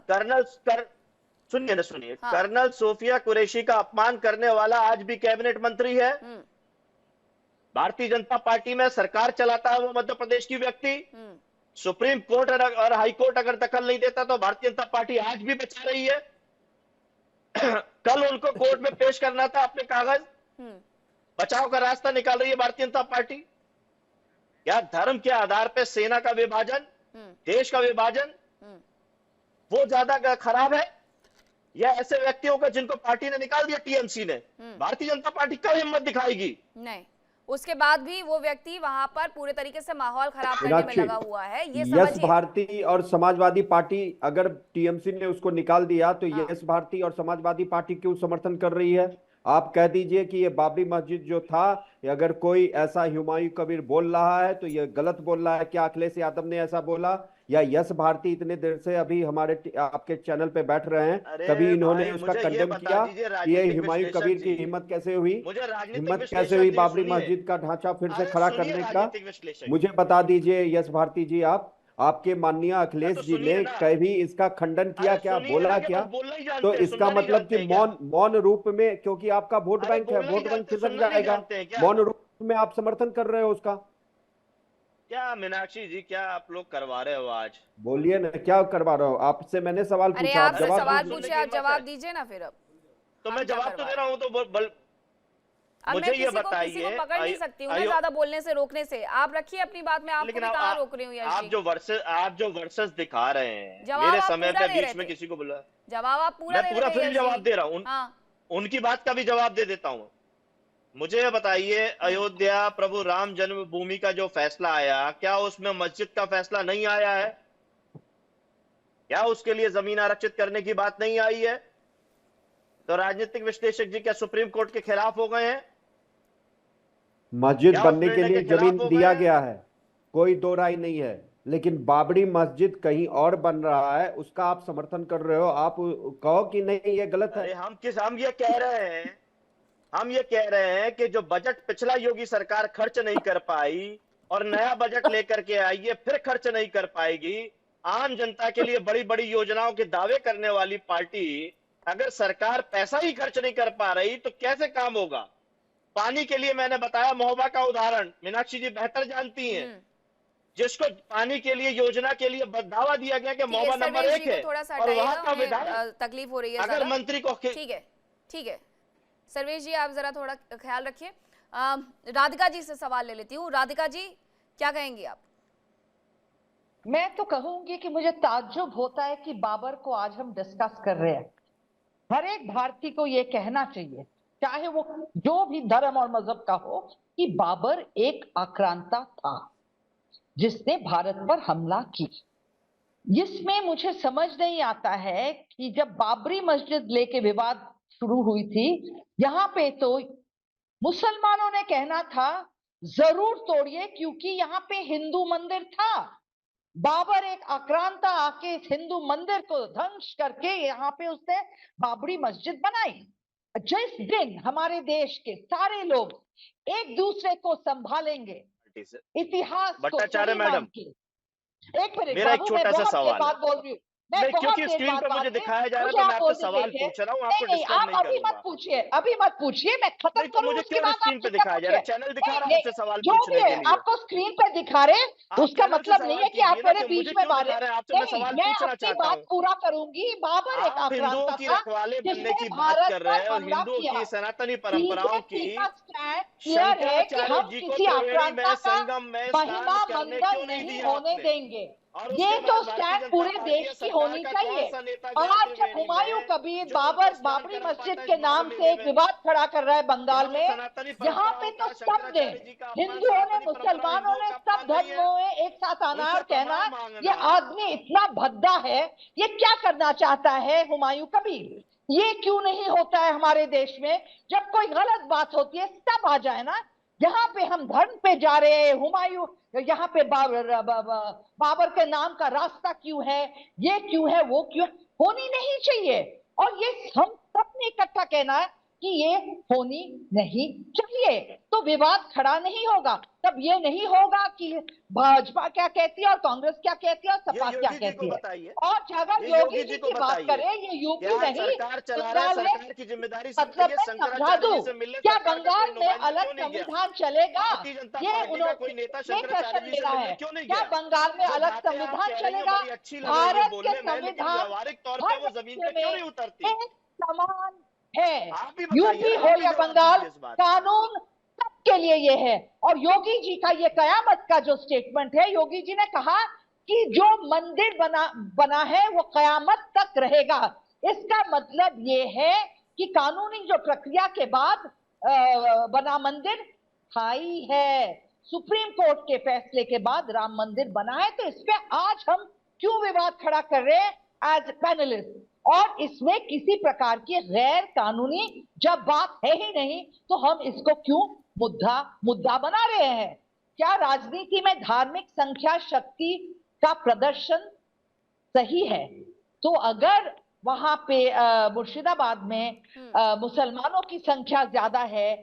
सुनिए हाँ। कर्नल सोफिया कुरैशी का अपमान करने वाला आज भी कैबिनेट मंत्री है। भारतीय जनता पार्टी में सरकार चलाता है वो मध्य प्रदेश की व्यक्ति। सुप्रीम कोर्ट और हाई कोर्ट अगर दखल नहीं देता तो भारतीय जनता पार्टी आज भी बचा रही है। कल उनको कोर्ट में पेश करना था अपने कागज, बचाव का रास्ता निकाल रही है भारतीय जनता पार्टी। या धर्म के आधार पर सेना का विभाजन, देश का विभाजन वो ज्यादा खराब है, या ऐसे व्यक्तियों का जिनको पार्टी ने निकाल दिया टीएमसी ने? भारतीय जनता पार्टी कब हिम्मत दिखाएगी? नहीं, उसके बाद भी वो व्यक्ति वहां पर पूरे तरीके से माहौल खराब करने में लगा हुआ है। ये यश भारती और समाजवादी पार्टी, अगर टीएमसी ने उसको निकाल दिया तो यश भारती और समाजवादी पार्टी क्यों समर्थन कर रही है? आप कह दीजिए कि ये बाबरी मस्जिद जो था, अगर कोई ऐसा हुमायूं कबीर बोल रहा है तो ये गलत बोल रहा है। क्या अखिलेश यादव ने ऐसा बोला या यश भारती इतने देर से अभी हमारे आपके चैनल पे बैठ रहे हैं, कभी इन्होंने उसका कंडेम किया? ये हुमायूं कबीर की हिम्मत कैसे हुई? हिम्मत कैसे हुई बाबरी मस्जिद का ढांचा फिर से खड़ा करने का? मुझे बता दीजिए यश भारती जी, आपके माननीय अखिलेश जी ने कभी इसका खंडन किया क्या, बोला क्या? तो इसका मतलब कि मौन रूप में, क्योंकि आपका वोट बैंक है, वोट बैंक खिसक जाएगा, मौन रूप में आप समर्थन कर रहे हो उसका। क्या मीनाक्षी जी, क्या आप लोग करवा रहे हो आज? बोलिए ना, क्या करवा रहे हो? आपसे मैंने सवाल पूछा, आप सवाल पूछे, आप जवाब दीजिए ना। फिर अब तो मैं जवाब तो दे रहा हूँ, तो मुझे ये बताइए, किसी को पकड़ नहीं सकती हूँ ना ज्यादा बोलने से, रोकने से। आप रखिए अपनी बात में, आपको कहाँ रोक रही हूँ? आप जो वर्सेस दिखा रहे हैं मेरे समय पे बीच में किसी को बोला, जवाब आप पूरा फिर जवाब दे रहा हूँ, उनकी बात का भी जवाब दे देता हूँ। मुझे ये बताइए, अयोध्या प्रभु राम जन्मभूमि का जो फैसला आया, क्या उसमें मस्जिद का फैसला नहीं आया है? क्या उसके लिए जमीन आरक्षित करने की बात नहीं आई है? तो राजनीतिक विश्लेषक जी क्या सुप्रीम कोर्ट के खिलाफ हो गए हैं? मस्जिद बनने के लिए जमीन दिया गया है, कोई दो राय नहीं है, लेकिन बाबरी मस्जिद कहीं और बन रहा है, उसका आप समर्थन कर रहे हो। आप कहो कि नहीं ये गलत है। हम ये कह रहे हैं कि जो बजट पिछला योगी सरकार खर्च नहीं कर पाई और नया बजट लेकर के आई है, फिर खर्च नहीं कर पाएगी। आम जनता के लिए बड़ी बड़ी योजनाओं के दावे करने वाली पार्टी, अगर सरकार पैसा ही खर्च नहीं कर पा रही तो कैसे काम होगा? पानी के लिए मैंने बताया महोबा का उदाहरण, मीनाक्षी जी बेहतर जानती हैं, जिसको पानी के लिए योजना के लिए दावा दिया गया कि महोबा नंबर 1 है और वहां का विधायक तकलीफ हो रही है अगर मंत्री को ठीक है सर्वेश जी, आप जरा थोड़ा ख्याल रखिए। राधिका जी से सवाल ले लेती हूँ। राधिका जी क्या कहेंगी आप? मैं तो कहूंगी कि मुझे ताज्जुब होता है कि बाबर को आज हम डिस्कस कर रहे हैं। हर एक भारतीय को यह कहना चाहिए, चाहे वो जो भी धर्म और मजहब का हो, कि बाबर एक आक्रांता था जिसने भारत पर हमला की। इसमें मुझे समझ नहीं आता है कि जब बाबरी मस्जिद लेके विवाद शुरू हुई थी, यहाँ पे तो मुसलमानों ने कहना था जरूर तोड़िए क्योंकि यहाँ पे हिंदू मंदिर था। बाबर एक आक्रांता आके इस हिंदू मंदिर को ध्वंस करके यहाँ पे उसने बाबरी मस्जिद बनाई। जिस दिन हमारे देश के सारे लोग एक दूसरे को संभालेंगे, इतिहास को भट्टाचार्य मैडम, एक मिनट मेरा एक बाबू, मैं छोटा सा बहुत सवाल देर बाद बोल रही हूँ। नहीं, क्योंकि स्क्रीन पे मुझे दिखाया जा रहा है तो मैं आपसे सवाल पूछ रहा हूँ, आपको डिस्टर्ब नहीं अभी मत पूछिए, अभी मत पूछिए, मैं खत्म नहीं, तो करूँ मुझे उसके क्यों बाद स्क्रीन पे दिखाया जा रहा है? चैनल दिखा रहा है आपसे सवाल जो पूछने भी के है लिए। आपको स्क्रीन पे दिखा रहे, उसका मतलब नहीं है कि आप मेरे बीच में बात मैं अपनी बात पूरा करूंगी। बाबर एक आप हिंदुओं आक्रांता की था रखवाले बनने जिसने की बात भारत कर रहे पर हैं और हमला हिंदुओं किया। की सनातनी परंपराओं की क्लियर है कि शंकराचार्य हम जी को किसी त्रिवेणी आक्रांता में का संगम में स्नान महिमा करने मंडन क्यों नहीं नहीं दिया होने आपने? देंगे। और ये उसके तो बाद भारतीय स्टैंड जनता पूरे पार्टी देश या की सरकार होनी का चाहिए। कौन सा नेता गया आज त्रिवेणी हुमायूं में कबीर जो बाबर स्नान बाबरी कर मस्जिद पाता के इस माघ नाम से महीने एक में? विवाद खड़ा कर रहा है बंगाल में। सनातनी यहाँ पे परंपराओं तो का, सब ने, शंकराचार्य जी का अपमान, हिंदुओं ने, सनातनी परंपरा मुसलमानों ने, हिंदुओं का सब अपमान नहीं है? धर्मों में एक साथ आना और उनसे कहना क्षमा मांगना। ये आदमी इतना भद्दा है, ये क्या करना चाहता है हुमायूं कबीर। ये क्यों नहीं होता है हमारे देश में? जब कोई गलत बात होती है तब आ जाए ना। यहाँ पे हम धर्म पे जा रहे हैं, हुमायूं यहाँ पे बाबर के नाम का रास्ता क्यों है, ये क्यों है, वो क्यों होनी नहीं चाहिए। और ये हम सबने इकट्ठा कहना है कि ये होनी नहीं चाहिए, तो विवाद खड़ा नहीं होगा। तब ये नहीं होगा कि भाजपा क्या कहती है और कांग्रेस क्या कहती है और सपा क्या कहती है। और अगर योगी जी की बात करें, ये यूपी नहीं सरकार चला रहा है, सरकार की जिम्मेदारी मतलब मैं समझा दूं, क्या बंगाल में अलग संविधान चलेगा? ये कोई नेता शंकराचार्य जी मेरा से है, क्यों नहीं क्या गया? बंगाल में अलग संविधान चलेगा? भारत के संविधान व्यवहारिक तौर पर वो जमीन पे क्यों नहीं उतरती? एक समान है, आप भी बताइए, यूपी आप हो भी या जवाब बंगाल, दीजिए इस बात। कानून सबके लिए ये है। और योगी जी का ये कयामत का जो स्टेटमेंट है, योगी जी ने कहा कि जो मंदिर बना है वो कयामत तक रहेगा। इसका मतलब ये है कि कानूनी जो प्रक्रिया के बाद बना मंदिर स्थायी है। सुप्रीम कोर्ट के फैसले के बाद राम मंदिर बना है, तो इस पे आज हम क्यों विवाद खड़ा कर रहे हैं एज पैनलिस्ट? और इसमें किसी प्रकार की गैर कानूनी जब बात है ही नहीं, तो हम इसको क्यों मुद्दा बना रहे हैं? क्या राजनीति में धार्मिक संख्या शक्ति का प्रदर्शन सही है? तो अगर वहां पे मुर्शिदाबाद में मुसलमानों की संख्या ज्यादा है,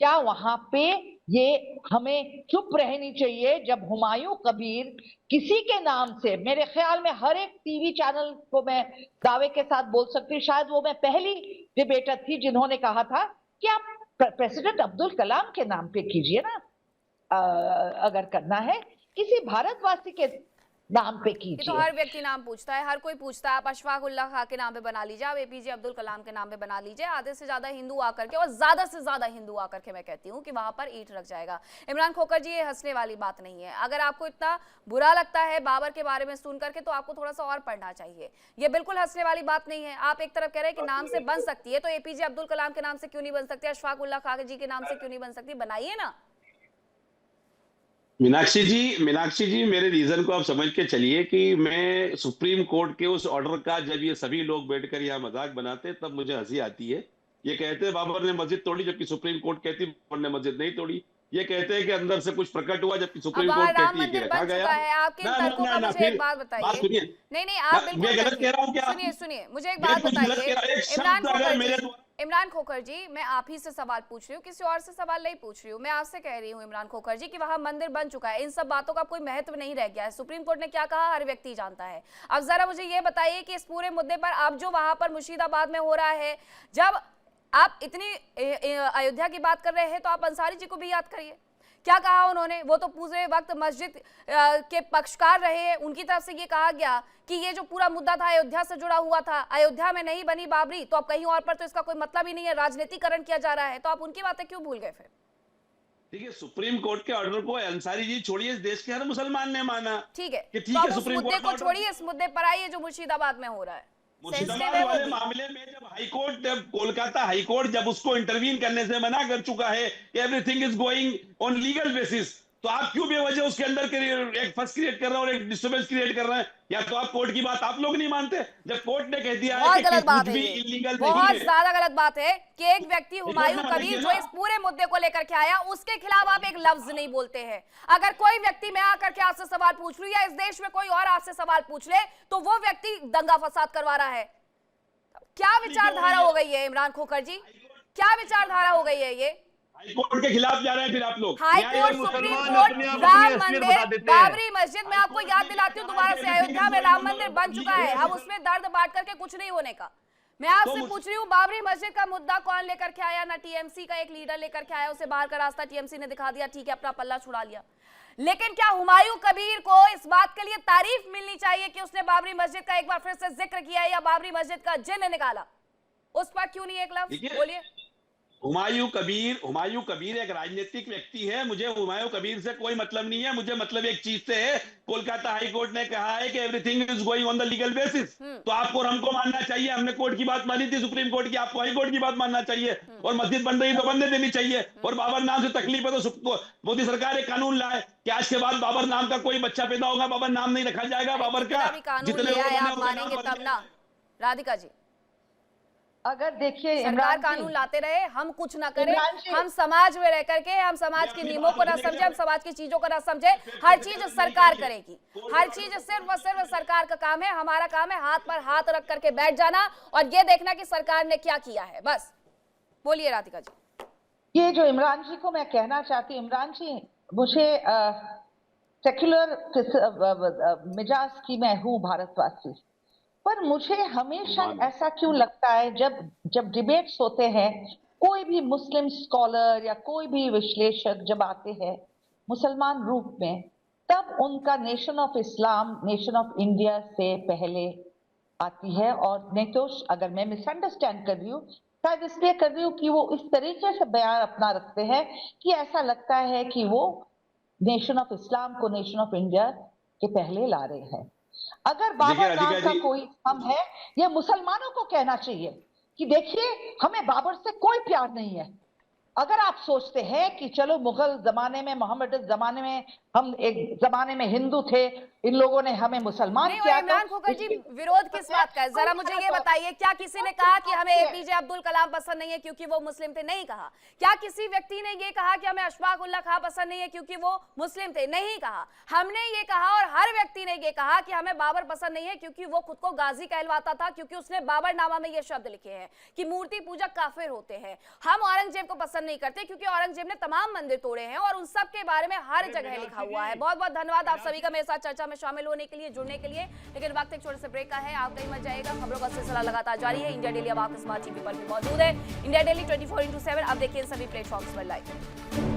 क्या वहां पे ये हमें चुप रहनी चाहिए जब हुमायूं कबीर किसी के नाम से, मेरे ख्याल में हर एक टीवी चैनल को मैं दावे के साथ बोल सकती हूँ, शायद वो मैं पहली डिबेटर थी जिन्होंने कहा था कि आप प्रेसिडेंट अब्दुल कलाम के नाम पे कीजिए ना, अगर करना है किसी भारतवासी के नाम पे कीजिए। तो हर व्यक्ति नाम पूछता है, हर कोई पूछता है। आप अशफाक उल्लाह खां के नाम पे बना लीजिए, आप एपीजे अब्दुल कलाम के नाम पे बना लीजिए, आधे से ज्यादा हिंदू आकर के, और ज्यादा से ज्यादा हिंदू आकर के मैं कहती हूँ कि वहां पर ईंट रख जाएगा। इमरान खोकर जी, ये हंसने वाली बात नहीं है। अगर आपको इतना बुरा लगता है बाबर के बारे में सुन करके, तो आपको थोड़ा सा और पढ़ना चाहिए। ये बिल्कुल हंसने वाली बात नहीं है। आप एक तरफ कह रहे हैं कि नाम से बन सकती है, तो एपीजे अब्दुल कलाम के नाम से क्यों नहीं बन सकती? अशफाक उल्लाह खां जी के नाम से क्यों नहीं बन सकती? बनाइए ना। मीनाक्षी जी मेरे रीजन को आप समझ के चलिए कि मैं सुप्रीम कोर्ट के उस ऑर्डर का, जब ये सभी लोग बैठकर यहाँ मजाक बनाते तब मुझे हंसी आती है। ये कहते हैं बाबर ने मस्जिद तोड़ी, जबकि सुप्रीम कोर्ट कहती है बाबर ने मस्जिद नहीं तोड़ी। ये कहते हैं कि अंदर से कुछ प्रकट हुआ, जबकि सुप्रीम कोर्ट कहती है कि रखा गया। आपके तर्कों का मुझे एक बात बताइए। नहीं, आप बिल्कुल गलत कह रहा हूँ क्या? सुनिए, मुझे एक बात बताइए। इमरान खोकर जी, मैं आप ही से सवाल पूछ रही हूँ, किसी और से सवाल नहीं पूछ रही हूँ। मैं आपसे कह रही हूँ इमरान खोकर जी कि वहां मंदिर बन चुका है, इन सब बातों का कोई महत्व नहीं रह गया है। सुप्रीम कोर्ट ने क्या कहा हर व्यक्ति जानता है। अब जरा मुझे ये बताइए कि इस पूरे मुद्दे पर अब जो वहां पर मुर्शिदाबाद में हो रहा है, जब आप इतनी अयोध्या की बात कर रहे हैं तो आप अंसारी जी को भी याद करिए, क्या कहा उन्होंने। वो तो पूरे वक्त मस्जिद के पक्षकार रहे हैं, उनकी तरफ से ये कहा गया कि ये जो पूरा मुद्दा था अयोध्या से जुड़ा हुआ था, अयोध्या में नहीं बनी बाबरी तो अब कहीं और पर तो इसका कोई मतलब ही नहीं है, राजनीतिकरण किया जा रहा है। तो आप उनकी बातें क्यों भूल गए फिर? देखिए, सुप्रीम कोर्ट के ऑर्डर को अंसारी जी छोड़िए, इस देश के हर मुसलमान ने माना। ठीक है, कि ठीक तो है, उस सुप्रीम मुद्दे कोर्ट को छोड़िए, इस मुद्दे पर आइए जो मुर्शिदाबाद में हो रहा है। मुर्शिदाबाद वाले मामले में जब हाईकोर्ट, जब कोलकाता हाईकोर्ट जब उसको इंटरवीन करने से मना कर चुका है, everything is going on legal basis, तो आप क्यों बेवजह उसके अंदर एक फर्स्ट क्रिएट कर रहे हैं और एक डिस्टर्बेंस क्रिएट कर रहे हैं? या तो आप कोर्ट की बात आप लोग नहीं मानते? जब कोर्ट ने कह दिया है कि गलत बात कुछ भी है, इलीगल बहुत नहीं है, ज्यादा गलत बात है कि एक व्यक्ति हुमायूं कबीर जो इस पूरे मुद्दे को लेकर के आया, उसके खिलाफ आप एक लफ्ज नहीं बोलते हैं। अगर कोई व्यक्ति मैं आकर के आपसे सवाल पूछ लूं या इस देश में कोई और आपसे सवाल पूछ ले तो वो व्यक्ति दंगा फसाद करवा रहा है। क्या विचारधारा हो गई है इमरान खोखर जी, क्या विचारधारा हो गई है ये? हाईकोर्ट के खिलाफ जा रहे हैं फिर आप लोग। हाईकोर्ट, सुप्रीम कोर्ट, राम मंदिर, बाबरी मस्जिद। मैं आपको याद दिलाती हूँ दोबारा से, अयोध्या में राम मंदिर बन चुका है, अब उसमें दर्द बांट करके कुछ नहीं होने का। मैं आपसे पूछ रही हूँ, बाबरी मस्जिद का मुद्दा कौन लेकर के आया? ना टीएमसी का एक लीडर लेकर के आया, उसे बाहर का रास्ता टीएमसी ने दिखा दिया, ठीक है, अपना पल्ला छुड़ा लिया। लेकिन क्या हुमायूं कबीर को इस बात के लिए तारीफ मिलनी चाहिए कि उसने बाबरी मस्जिद का एक बार फिर से जिक्र किया या बाबरी मस्जिद का जिन्न निकाला? उस पर क्यों नहीं एक लफ्ज बोलिए? हुमायूं कबीर एक राजनीतिक व्यक्ति है, मुझे हुमायूं कबीर से कोई मतलब नहीं है। मुझे मतलब एक चीज से है, कोलकाता हाई कोर्ट ने कहा है कि everything is going on the legal basis, तो आपको और हमको मानना चाहिए। हमने कोर्ट की बात मानी थी, सुप्रीम कोर्ट की, आपको हाई कोर्ट की बात मानना चाहिए। और मस्जिद बन रही तो बनने देनी चाहिए। और बाबर नाम से तकलीफ है तो मोदी सरकार एक कानून लाए कि आज के बाद बाबर नाम का कोई बच्चा पैदा होगा, बाबर नाम नहीं रखा जाएगा बाबर का। जितने आप मानेंगे तब ना। राधिका जी, अगर देखिए सरकार कानून लाते रहे, हम कुछ ना करें, हम समाज में रह करके हम समाज के नियमों को ना समझे, हम समाज की चीजों को ना समझे, हर चीज सरकार करेगी, हर चीज सिर्फ और सिर्फ सरकार का काम है। हमारा काम है हाथ पर हाथ रख करके बैठ जाना और ये देखना कि सरकार ने क्या किया है, बस। बोलिए राधिका जी। ये जो इमरान जी को मैं कहना चाहती हूँ, इमरान जी, मुझे सेक्युलर मिजाज की मैं हूँ भारतवासी, पर मुझे हमेशा ऐसा क्यों लगता है जब डिबेट्स होते हैं, कोई भी मुस्लिम स्कॉलर या कोई भी विश्लेषक जब आते हैं मुसलमान रूप में, तब उनका nation of Islam, nation of India से पहले आती है। और नहीं तो अगर मैं मिसअंडरस्टैंड कर रही हूँ, शायद इसलिए कर रही हूँ कि वो इस तरीके से बयान अपना रखते हैं कि ऐसा लगता है कि वो नेशन ऑफ इस्लाम को नेशन ऑफ इंडिया के पहले ला रहे हैं। अगर बाबर नाम का कोई हम है, यह मुसलमानों को कहना चाहिए कि देखिए हमें बाबर से कोई प्यार नहीं है। अगर आप सोचते हैं कि चलो मुगल जमाने में, मोहम्मद जमाने में, हम एक जमाने में हिंदू थे, इन लोगों ने हमें मुसलमान किया, इमरान खोखर जी विरोध किस बात का है? जरा मुझे ये बताइए, क्या किसी ने कहा कि हमें एपीजे अब्दुल कलाम पसंद नहीं है क्योंकि वो मुस्लिम थे? नहीं कहा। क्या किसी व्यक्ति ने ये कहा कि हमें अशफाक उल्लाह खां पसंद नहीं है क्योंकि वो मुस्लिम थे? नहीं कहा। हमने ये कहा और हर व्यक्ति ने ये कहा कि हमें बाबर पसंद नहीं है क्योंकि वो खुद को गाजी कहलवाता था, क्योंकि उसने बाबरनामा में ये शब्द लिखे हैं कि मूर्ति पूजक काफिर होते हैं। हम औरंगजेब को पसंद नहीं करते क्योंकि औरंगजेब ने तमाम मंदिर तोड़े हैं और उन सब के बारे में हर जगह लिखा हुआ है। बहुत बहुत धन्यवाद आप सभी का मेरे साथ चर्चा में शामिल होने के लिए, जुड़ने के लिए। लेकिन वक्त एक छोटे से ब्रेक का है, आप कहीं मत जाइएगा, खबरों का सिलसिला लगातार जारी है। इंडिया डेली अब आपके स्मार्ट टीवी पर भी मौजूद है। इंडिया डेली 24x7 अब देखिए सभी प्लेटफॉर्म्स पर लाइव।